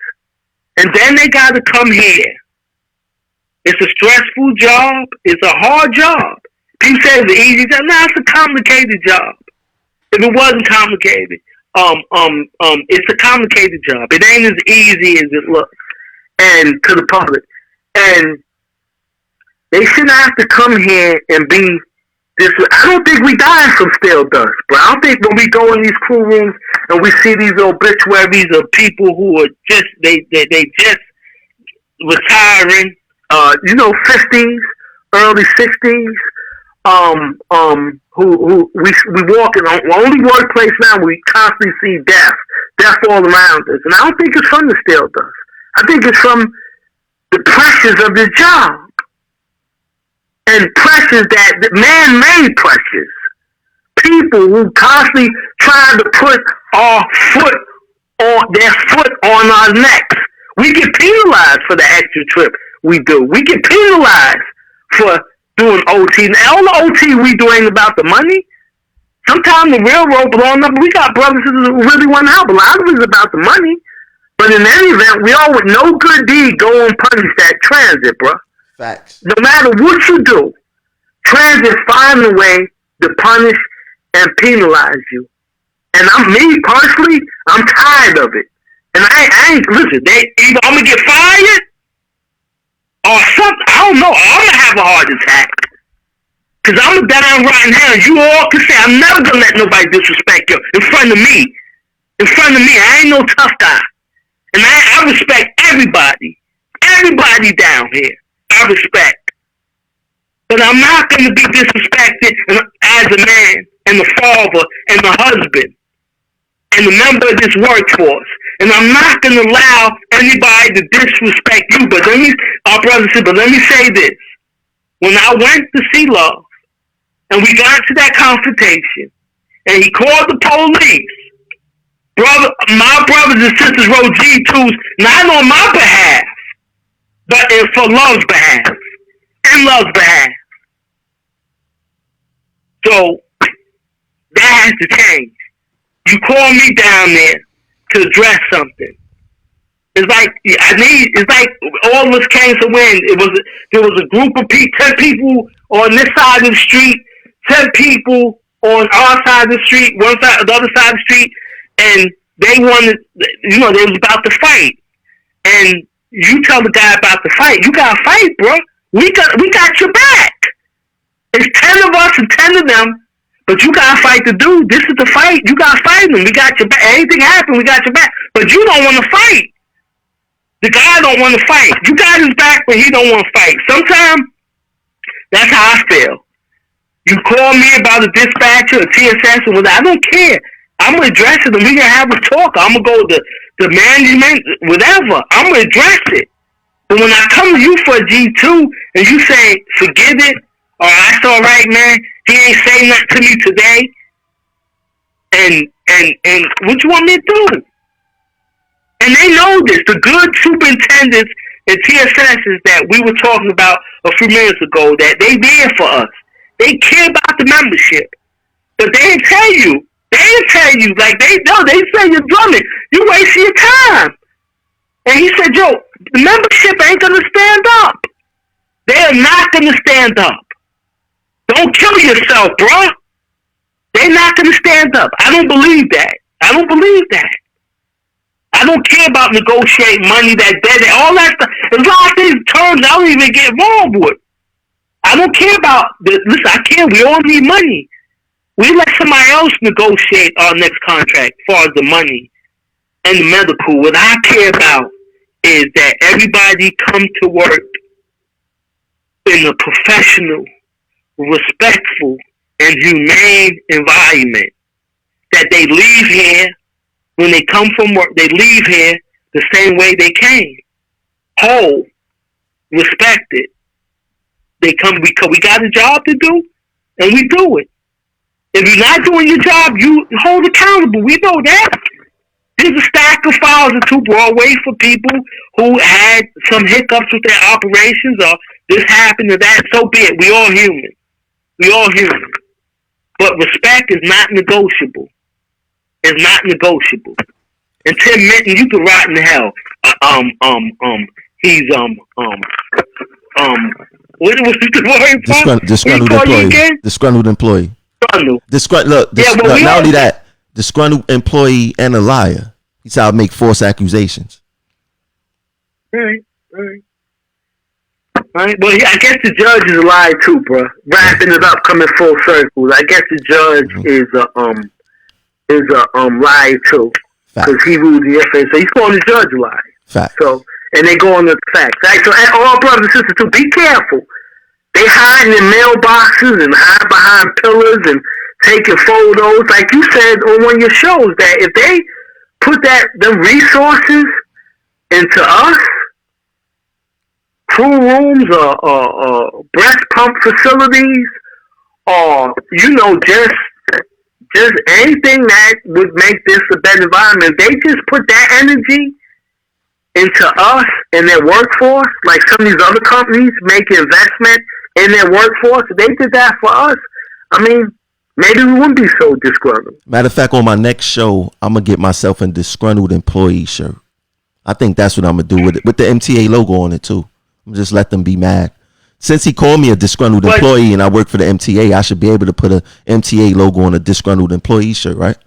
Speaker 3: And then they got to come here. It's a stressful job. It's a hard job. People say it's an easy job. No, it's a complicated job. If it wasn't complicated, it's a complicated job. It ain't as easy as it looks, and to the public. And they shouldn't have to come here and be this. I don't think we die from stale dust, bro. I don't think when we go in these crew rooms and we see these obituaries of people who are just they just retiring, 50s, early 60s, who we walk in the only workplace now we constantly see death all around us. And I don't think it's from the stale dust. I think it's from the pressures of the job. And pressures that man-made pressures. People who constantly try to put their foot on our necks. We get penalized for the extra trip we do. We get penalized for doing OT. And all the OT we do ain't about the money. Sometimes the railroad blowing up. We got brothers who really want to help. A lot of it is about the money. But in any event, we all with no good deed go and punish that transit, bro.
Speaker 2: Facts.
Speaker 3: No matter what you do, transit find a way to punish and penalize you. And me personally, I'm tired of it. And I ain't listen. Either I'm gonna get fired or something. I don't know. I'm gonna have a heart attack because I'm down right now. You all can say I'm never gonna let nobody disrespect you in front of me. In front of me, I ain't no tough guy, and I respect everybody. Everybody down here. I respect. But I'm not going to be disrespected as a man and a father and a husband and a member of this workforce. And I'm not going to allow anybody to disrespect you. But let me say this. When I went to see Love and we got to that confrontation and he called the police, my brothers and sisters wrote G2s not on my behalf, but for Love's behalf. In Love's behalf. So that has to change. You call me down there to address something. It's like all of us came to win. There was a group of 10 people on this side of the street, 10 people on our side of the street, one side, the other side of the street, and they wanted, they was about to fight. And you tell the guy about the fight, you gotta fight, bro. We got your back. It's 10 of us and 10 of them, but you gotta fight the dude. This is the fight. You gotta fight him. We got your back. Anything happen, we got your back. But you don't want to fight. The guy don't want to fight. You got his back, but he don't want to fight. Sometimes that's how I feel. You call me about a dispatcher, a TSS, or whatever. I don't care. I'm gonna address it, and we gonna have a talk. I'm gonna go to the management, whatever. I'm gonna address it. But when I come to you for a G2 and you say, forget it, or that's all right, man, he ain't saying nothing to me today, and what you want me to do? And they know this. The good superintendents and TSSs that we were talking about a few minutes ago, that they there for us. They care about the membership. But they didn't tell you. They didn't tell you. Like, they say you're Drummond. You wasting your time. And he said, "Yo, the membership ain't gonna stand up. They are not gonna stand up. Don't kill yourself, bro. They're not gonna stand up. I don't believe that. I don't believe that. I don't care about negotiating money, that debt, all that stuff. There's a lot of things, terms I don't even get involved with. I don't care about listen, I care. We all need money. We let somebody else negotiate our next contract as far as the money and the medical. What I care about is that everybody come to work in a professional, respectful, and humane environment. That they leave here, when they come from work, they leave here the same way they came. Whole, respected. They come because we got a job to do, and we do it. If you're not doing your job, you hold accountable. We know that. There's a stack of files and 2 Broadway for people who had some hiccups with their operations or this happened or that. So be it. We all human. We all human. But respect is not negotiable. It's not negotiable. And Tim Minton, you can rot in hell. He's what was the word?
Speaker 2: Disgruntled employee. Disgruntled employee. Look, not only that, disgruntled employee and a liar. He's out to make false accusations.
Speaker 3: Right. Well, I guess the judge is a liar too, bro. Wrapping it up, coming full circle. I guess the judge is a liar too, because he ruled the FA. So he's calling the judge a liar.
Speaker 2: Fact.
Speaker 3: So, and they go on the facts. Right? So, all brothers and sisters too, be careful. They hiding in mailboxes and hide behind pillars and taking photos, like you said on one of your shows. That if they put them resources into us, pool rooms or breast pump facilities, or just anything that would make this a better environment, they just put that energy into us and their workforce, like some of these other companies make investment in their workforce. If they did that for us, I mean, maybe we wouldn't be so disgruntled.
Speaker 2: Matter of fact, on my next show, I'm going to get myself a disgruntled employee shirt. I think that's what I'm going to do with it, with the MTA logo on it too. I'm just let them be mad. Since he called me a disgruntled employee and I work for the MTA, I should be able to put a MTA logo on a disgruntled employee shirt, right?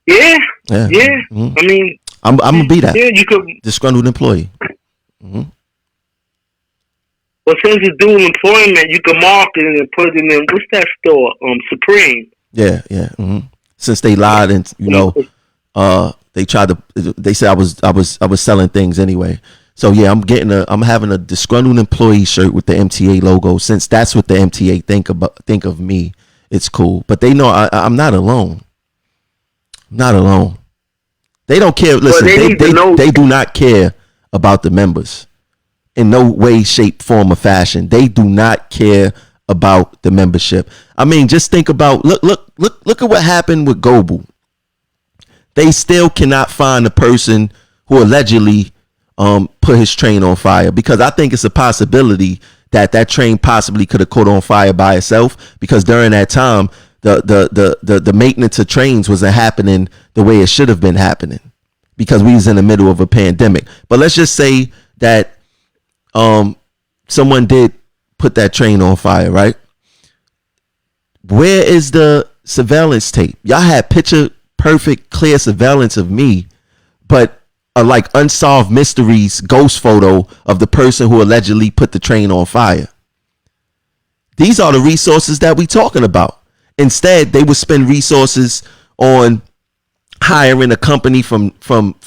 Speaker 3: Yeah. Mm-hmm. I mean,
Speaker 2: I'm gonna be that.
Speaker 3: Yeah, you could
Speaker 2: disgruntled employee. Mm-hmm.
Speaker 3: Well, since it's dual employment, you can market it and put it in. What's that store? Supreme.
Speaker 2: Yeah. Mm-hmm. Since they lied and they tried to. They said I was selling things anyway. So yeah, I'm having a disgruntled employee shirt with the MTA logo. Since that's what the MTA think of me, it's cool. But they know I'm not alone. I'm not alone. They don't care. Listen, they do not care about the members in no way, shape, form, or fashion. They do not care about the membership. I mean, just think about look at what happened with Goebel. They still cannot find the person who allegedly put his train on fire, because I think it's a possibility that train possibly could have caught on fire by itself, because during that time the maintenance of trains wasn't happening the way it should have been happening, because we was in the middle of a pandemic. But let's just say that someone did put that train on fire, right? Where is the surveillance tape? Y'all had picture perfect clear surveillance of me, but like unsolved mysteries ghost photo of the person who allegedly put the train on fire. These are the resources that we talking about. Instead, they would spend resources on hiring a company from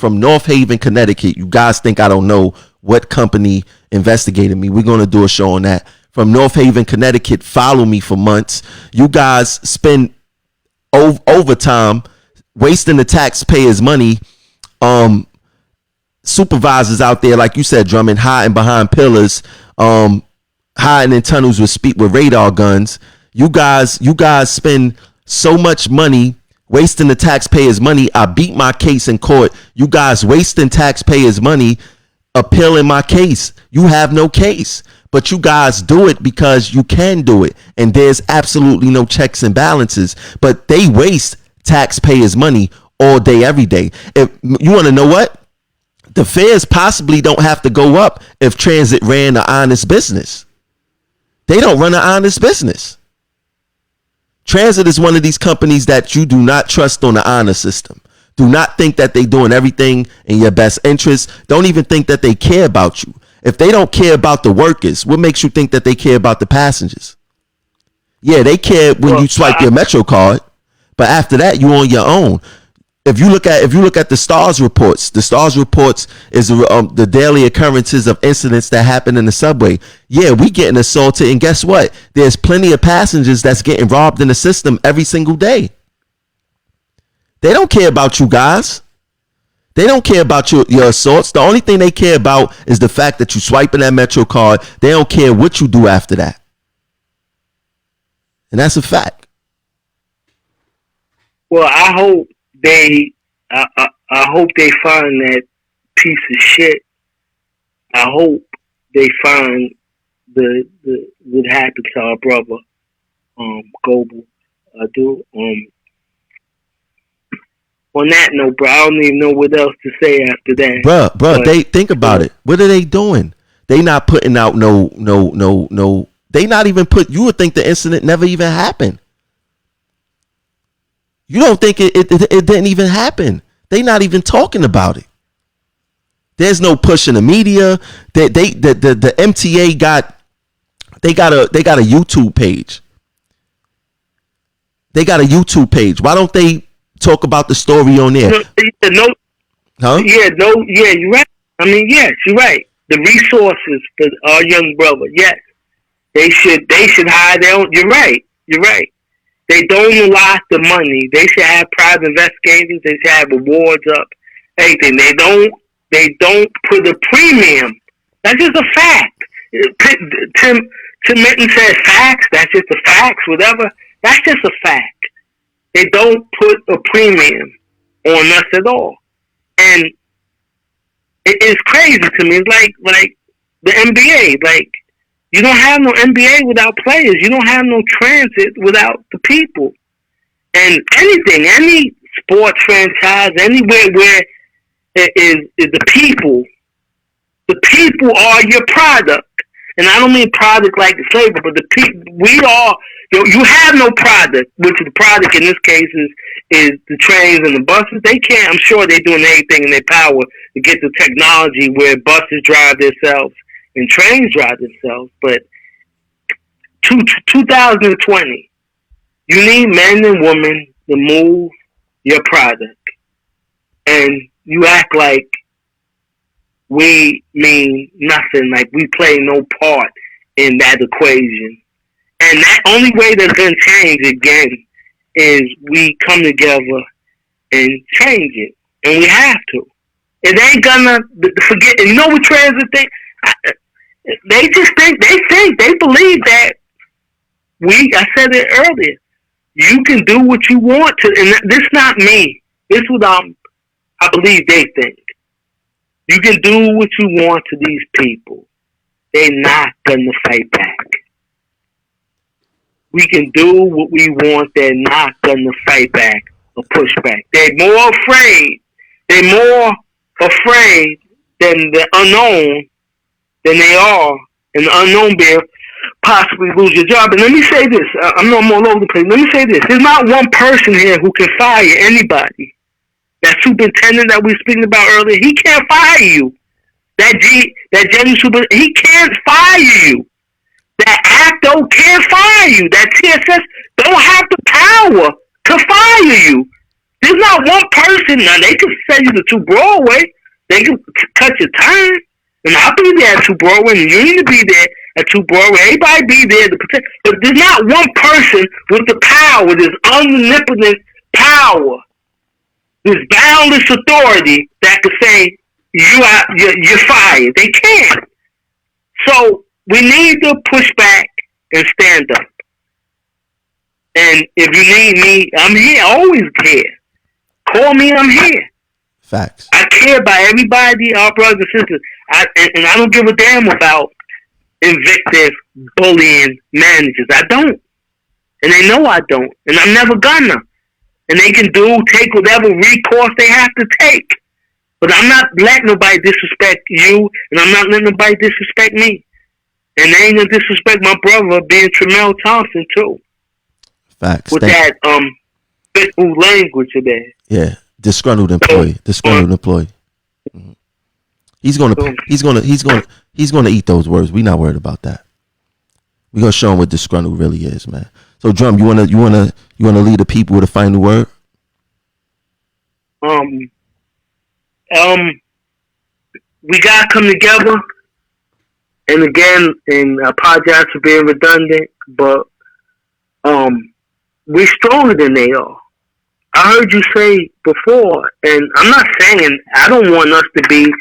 Speaker 2: North Haven, Connecticut. You guys think I don't know what company investigated me? We're going to do a show on that. From North Haven, Connecticut, follow me for months. You guys spend overtime wasting the taxpayers' money. Supervisors out there, like you said, Drummond, hiding behind pillars, hiding in tunnels with radar guns. You guys spend so much money wasting the taxpayers' money. I beat my case in court. You guys wasting taxpayers' money appealing my case. You have no case, but you guys do it because you can do it, and there's absolutely no checks and balances. But they waste taxpayers' money all day, every day. If you want to know what? the fares possibly don't have to go up if transit ran an honest business. They don't run an honest business. Transit is one of these companies that you do not trust on the honor system. Do not think that they're doing everything in your best interest. Don't even think that they care about you. If they don't care about the workers, what makes you think that they care about the passengers? Yeah, they care when you swipe your Metro card, but after that, you on your own. If you look at the STARS reports is the daily occurrences of incidents that happen in the subway. Yeah, we getting assaulted, and guess what? There's plenty of passengers that's getting robbed in the system every single day. They don't care about you guys. They don't care about your assaults. The only thing they care about is the fact that you swiping that Metro card. They don't care what you do after that. And that's a fact.
Speaker 3: Well, I hope they find that piece of shit. I hope they find the what happened to our brother, Goebel. I do. On that note, bro, I don't even know what else to say after that.
Speaker 2: Bruh, they think about it. What are they doing? They not putting out no. They not even put. You would think the incident never even happened. You don't think it didn't even happen. They not even talking about it. There's no push in the media. The MTA got a YouTube page. They got a YouTube page. Why don't they talk about the story on there?
Speaker 3: Yeah, you're right. I mean, yes, you're right. The resources for our young brother, yes, they should hire their own. You're right. They don't allot the money. They should have private investigators. They should have rewards up. Anything. They don't put a premium. That's just a fact. Tim Minton says facts. That's just a facts. Whatever. That's just a fact. They don't put a premium on us at all, and it's crazy to me. It's like the NBA. Like, you don't have no NBA without players. You don't have no transit without the people. And any sports franchise, anywhere where it is the people. The people are your product. And I don't mean product like the flavor, but the people. We are. You have no product, which the product in this case is the trains and the buses. They can't. I'm sure they're doing everything in their power to get the technology where buses drive themselves and trains drive themselves. But 2020, you need men and women to move your product, and you act like we mean nothing, like we play no part in that equation. And that only way that's going to change again is we come together and change it. And we have to. It ain't gonna forget. And you know what transit think? They believe that I said it earlier. You can do what you want to, and this not me. This is what I believe they think. You can do what you want to these people. They're not gonna fight back. We can do what we want. They're not gonna fight back or push back. They're more afraid. They're more afraid than the unknown than they are, and the unknown bear possibly lose your job. And let me say this. I know I'm all over the place. Let me say this. There's not one person here who can fire anybody. That superintendent that we were speaking about earlier, he can't fire you. That general super, he can't fire you. That ACTO can't fire you. That TSS don't have the power to fire you. There's not one person. Now, they can send you to Broadway. They can cut your time. And I'll be there at 2 Broadway, and you need to be there at 2 Broadway. Everybody be there to protect. But there's not one person with the power, this omnipotent power, this boundless authority that could say, you're fired. They can't. So we need to push back and stand up. And if you need me, I'm here. Always here. Call me, I'm here.
Speaker 2: Facts.
Speaker 3: I care about everybody, our brothers and sisters. And I don't give a damn about invictive, bullying managers. I don't. And they know I don't. And I'm never gonna. And they can take whatever recourse they have to take. But I'm not letting nobody disrespect you, and I'm not letting nobody disrespect me. And they ain't gonna disrespect my brother being Tremel Thompson too.
Speaker 2: Facts.
Speaker 3: With that pitbull language of that.
Speaker 2: Yeah, disgruntled employee. Mm-hmm. He's gonna eat those words. We not worried about that. We gonna show him what disgruntled really is, man. So, Drum, you wanna lead the people with a final word?
Speaker 3: We gotta come together. And again, I apologize for being redundant, but we're stronger than they are. I heard you say before, and I'm not saying I don't want us to be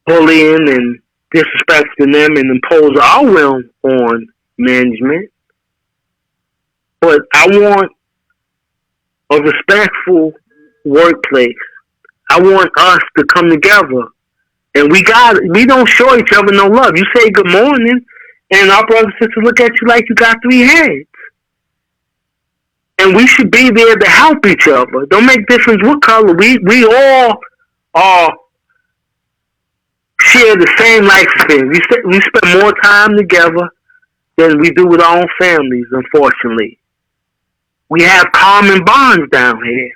Speaker 3: bullying and disrespecting them and impose our will on management, but I want a respectful workplace. I want us to come together. And we don't show each other no love. You say good morning, and our brothers and sisters look at you like you got 3 heads. And we should be there to help each other. Don't make difference what color. We all share the same life experience. We spend more time together than we do with our own families, unfortunately. We have common bonds down here.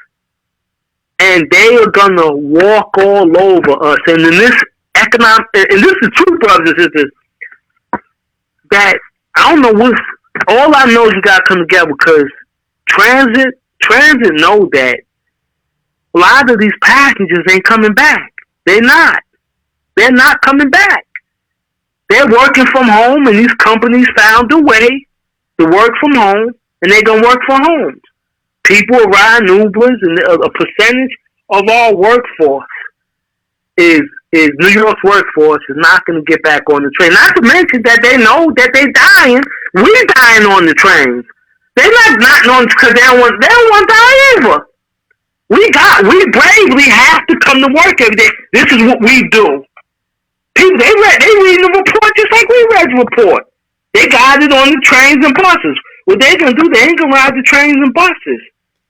Speaker 3: And they are gonna walk all over us. And in this and this is true, brothers and sisters, that I don't know all I know is you gotta come together because transit know that a lot of these packages ain't coming back. They're not coming back. They're working from home, and these companies found a way to work from home, and they're gonna work from home. People are riding Ubers, and a percentage of our workforce is New York's workforce is not going to get back on the train. Not to mention that they know that they're dying. We're dying on the trains. They're not on because they don't want to die either. We bravely have to come to work every day. This is what we do. People they read the report just like we read the report. They got it on the trains and buses. What they gonna do? They ain't gonna ride the trains and buses.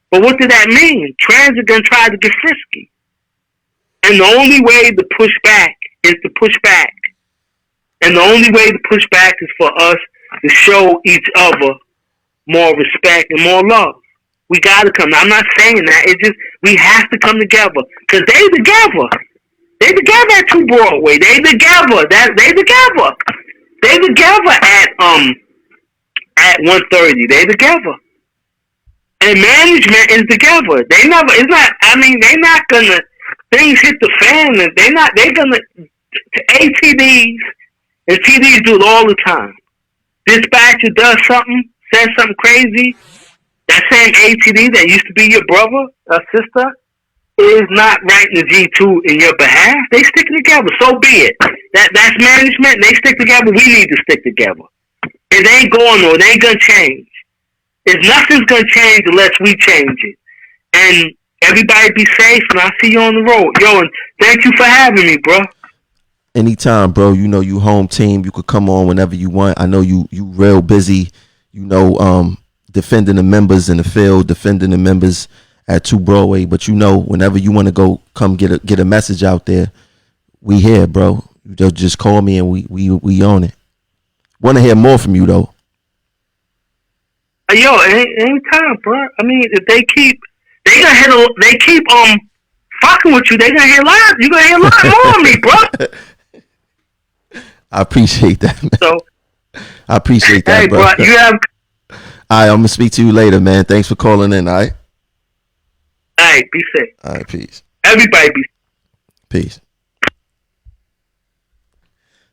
Speaker 3: But what did that mean? Transit gonna try to get frisky. And the only way to push back is to push back. And the only way to push back is for us to show each other more respect and more love. We gotta come. I'm not saying that. It's just we have to come together. Cause they together. They together at 2 Broadway. They together. They together. They together at 130. They together. And management is together. They not gonna, things hit the fan and they're gonna, ATDs and TDs do it all the time. Dispatcher does something, says something crazy. That same ATD that used to be your brother or sister is not writing the G2 in your behalf. They sticking together. So be it. That's management. They stick together. We need to stick together. It ain't going or it ain't gonna change. Nothing's gonna change unless we change it. And everybody be safe, and I'll see you on the road. Yo, and thank you for having me, bro.
Speaker 2: Anytime, bro. You know you home team. You could come on whenever you want. I know you real busy. Defending the members in the field, defending the members at 2 Broadway. But whenever you want to go, come get a message out there. We here, bro. You just call me and we on it. Want to hear more from you though.
Speaker 3: Yo, anytime, bro. I mean, if they keep fucking with you, they gonna hear lies. You gonna hear a lot more of me, bro.
Speaker 2: I appreciate that, man.
Speaker 3: So,
Speaker 2: I appreciate that,
Speaker 3: hey, bro. You have.
Speaker 2: All right, I'm gonna speak to you later, man. Thanks for calling in. All right.
Speaker 3: All right, be safe.
Speaker 2: All right, peace.
Speaker 3: Everybody be safe.
Speaker 2: Peace.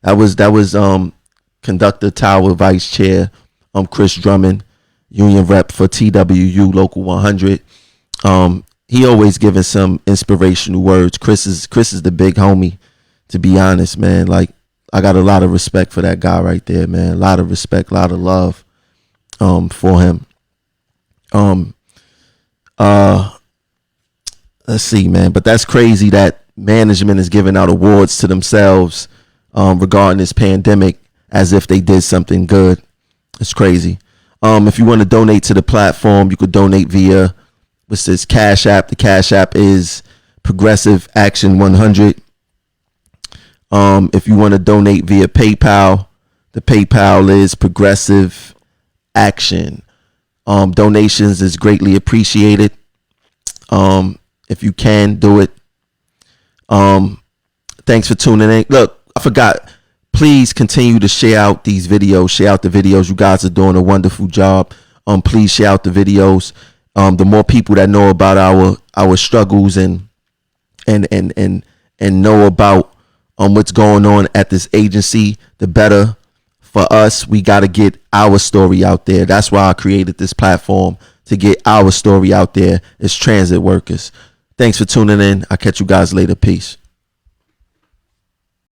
Speaker 2: That was Conductor Tower Vice Chair Chris Drummond, Union Rep for TWU Local 100. He always giving some inspirational words. Chris is the big homie, to be honest, man. Like, I got a lot of respect for that guy right there, man. A lot of respect, a lot of love for him. Let's see, man. But that's crazy that management is giving out awards to themselves regarding this pandemic as if they did something good. It's crazy. If you want to donate to the platform, you could donate via what's this Cash App. The Cash App is Progressive Action 100. If you want to donate via PayPal, the PayPal is Progressive Action. Donations is greatly appreciated. If you can do it. Thanks for tuning in. Look, I forgot. Please continue to share out these videos. Share out the videos. You guys are doing a wonderful job. Please share out the videos. The more people that know about our struggles and know about what's going on at this agency, the better for us. We got to get our story out there. That's why I created this platform, to get our story out there as transit workers. Thanks for tuning in. I'll catch you guys later. Peace.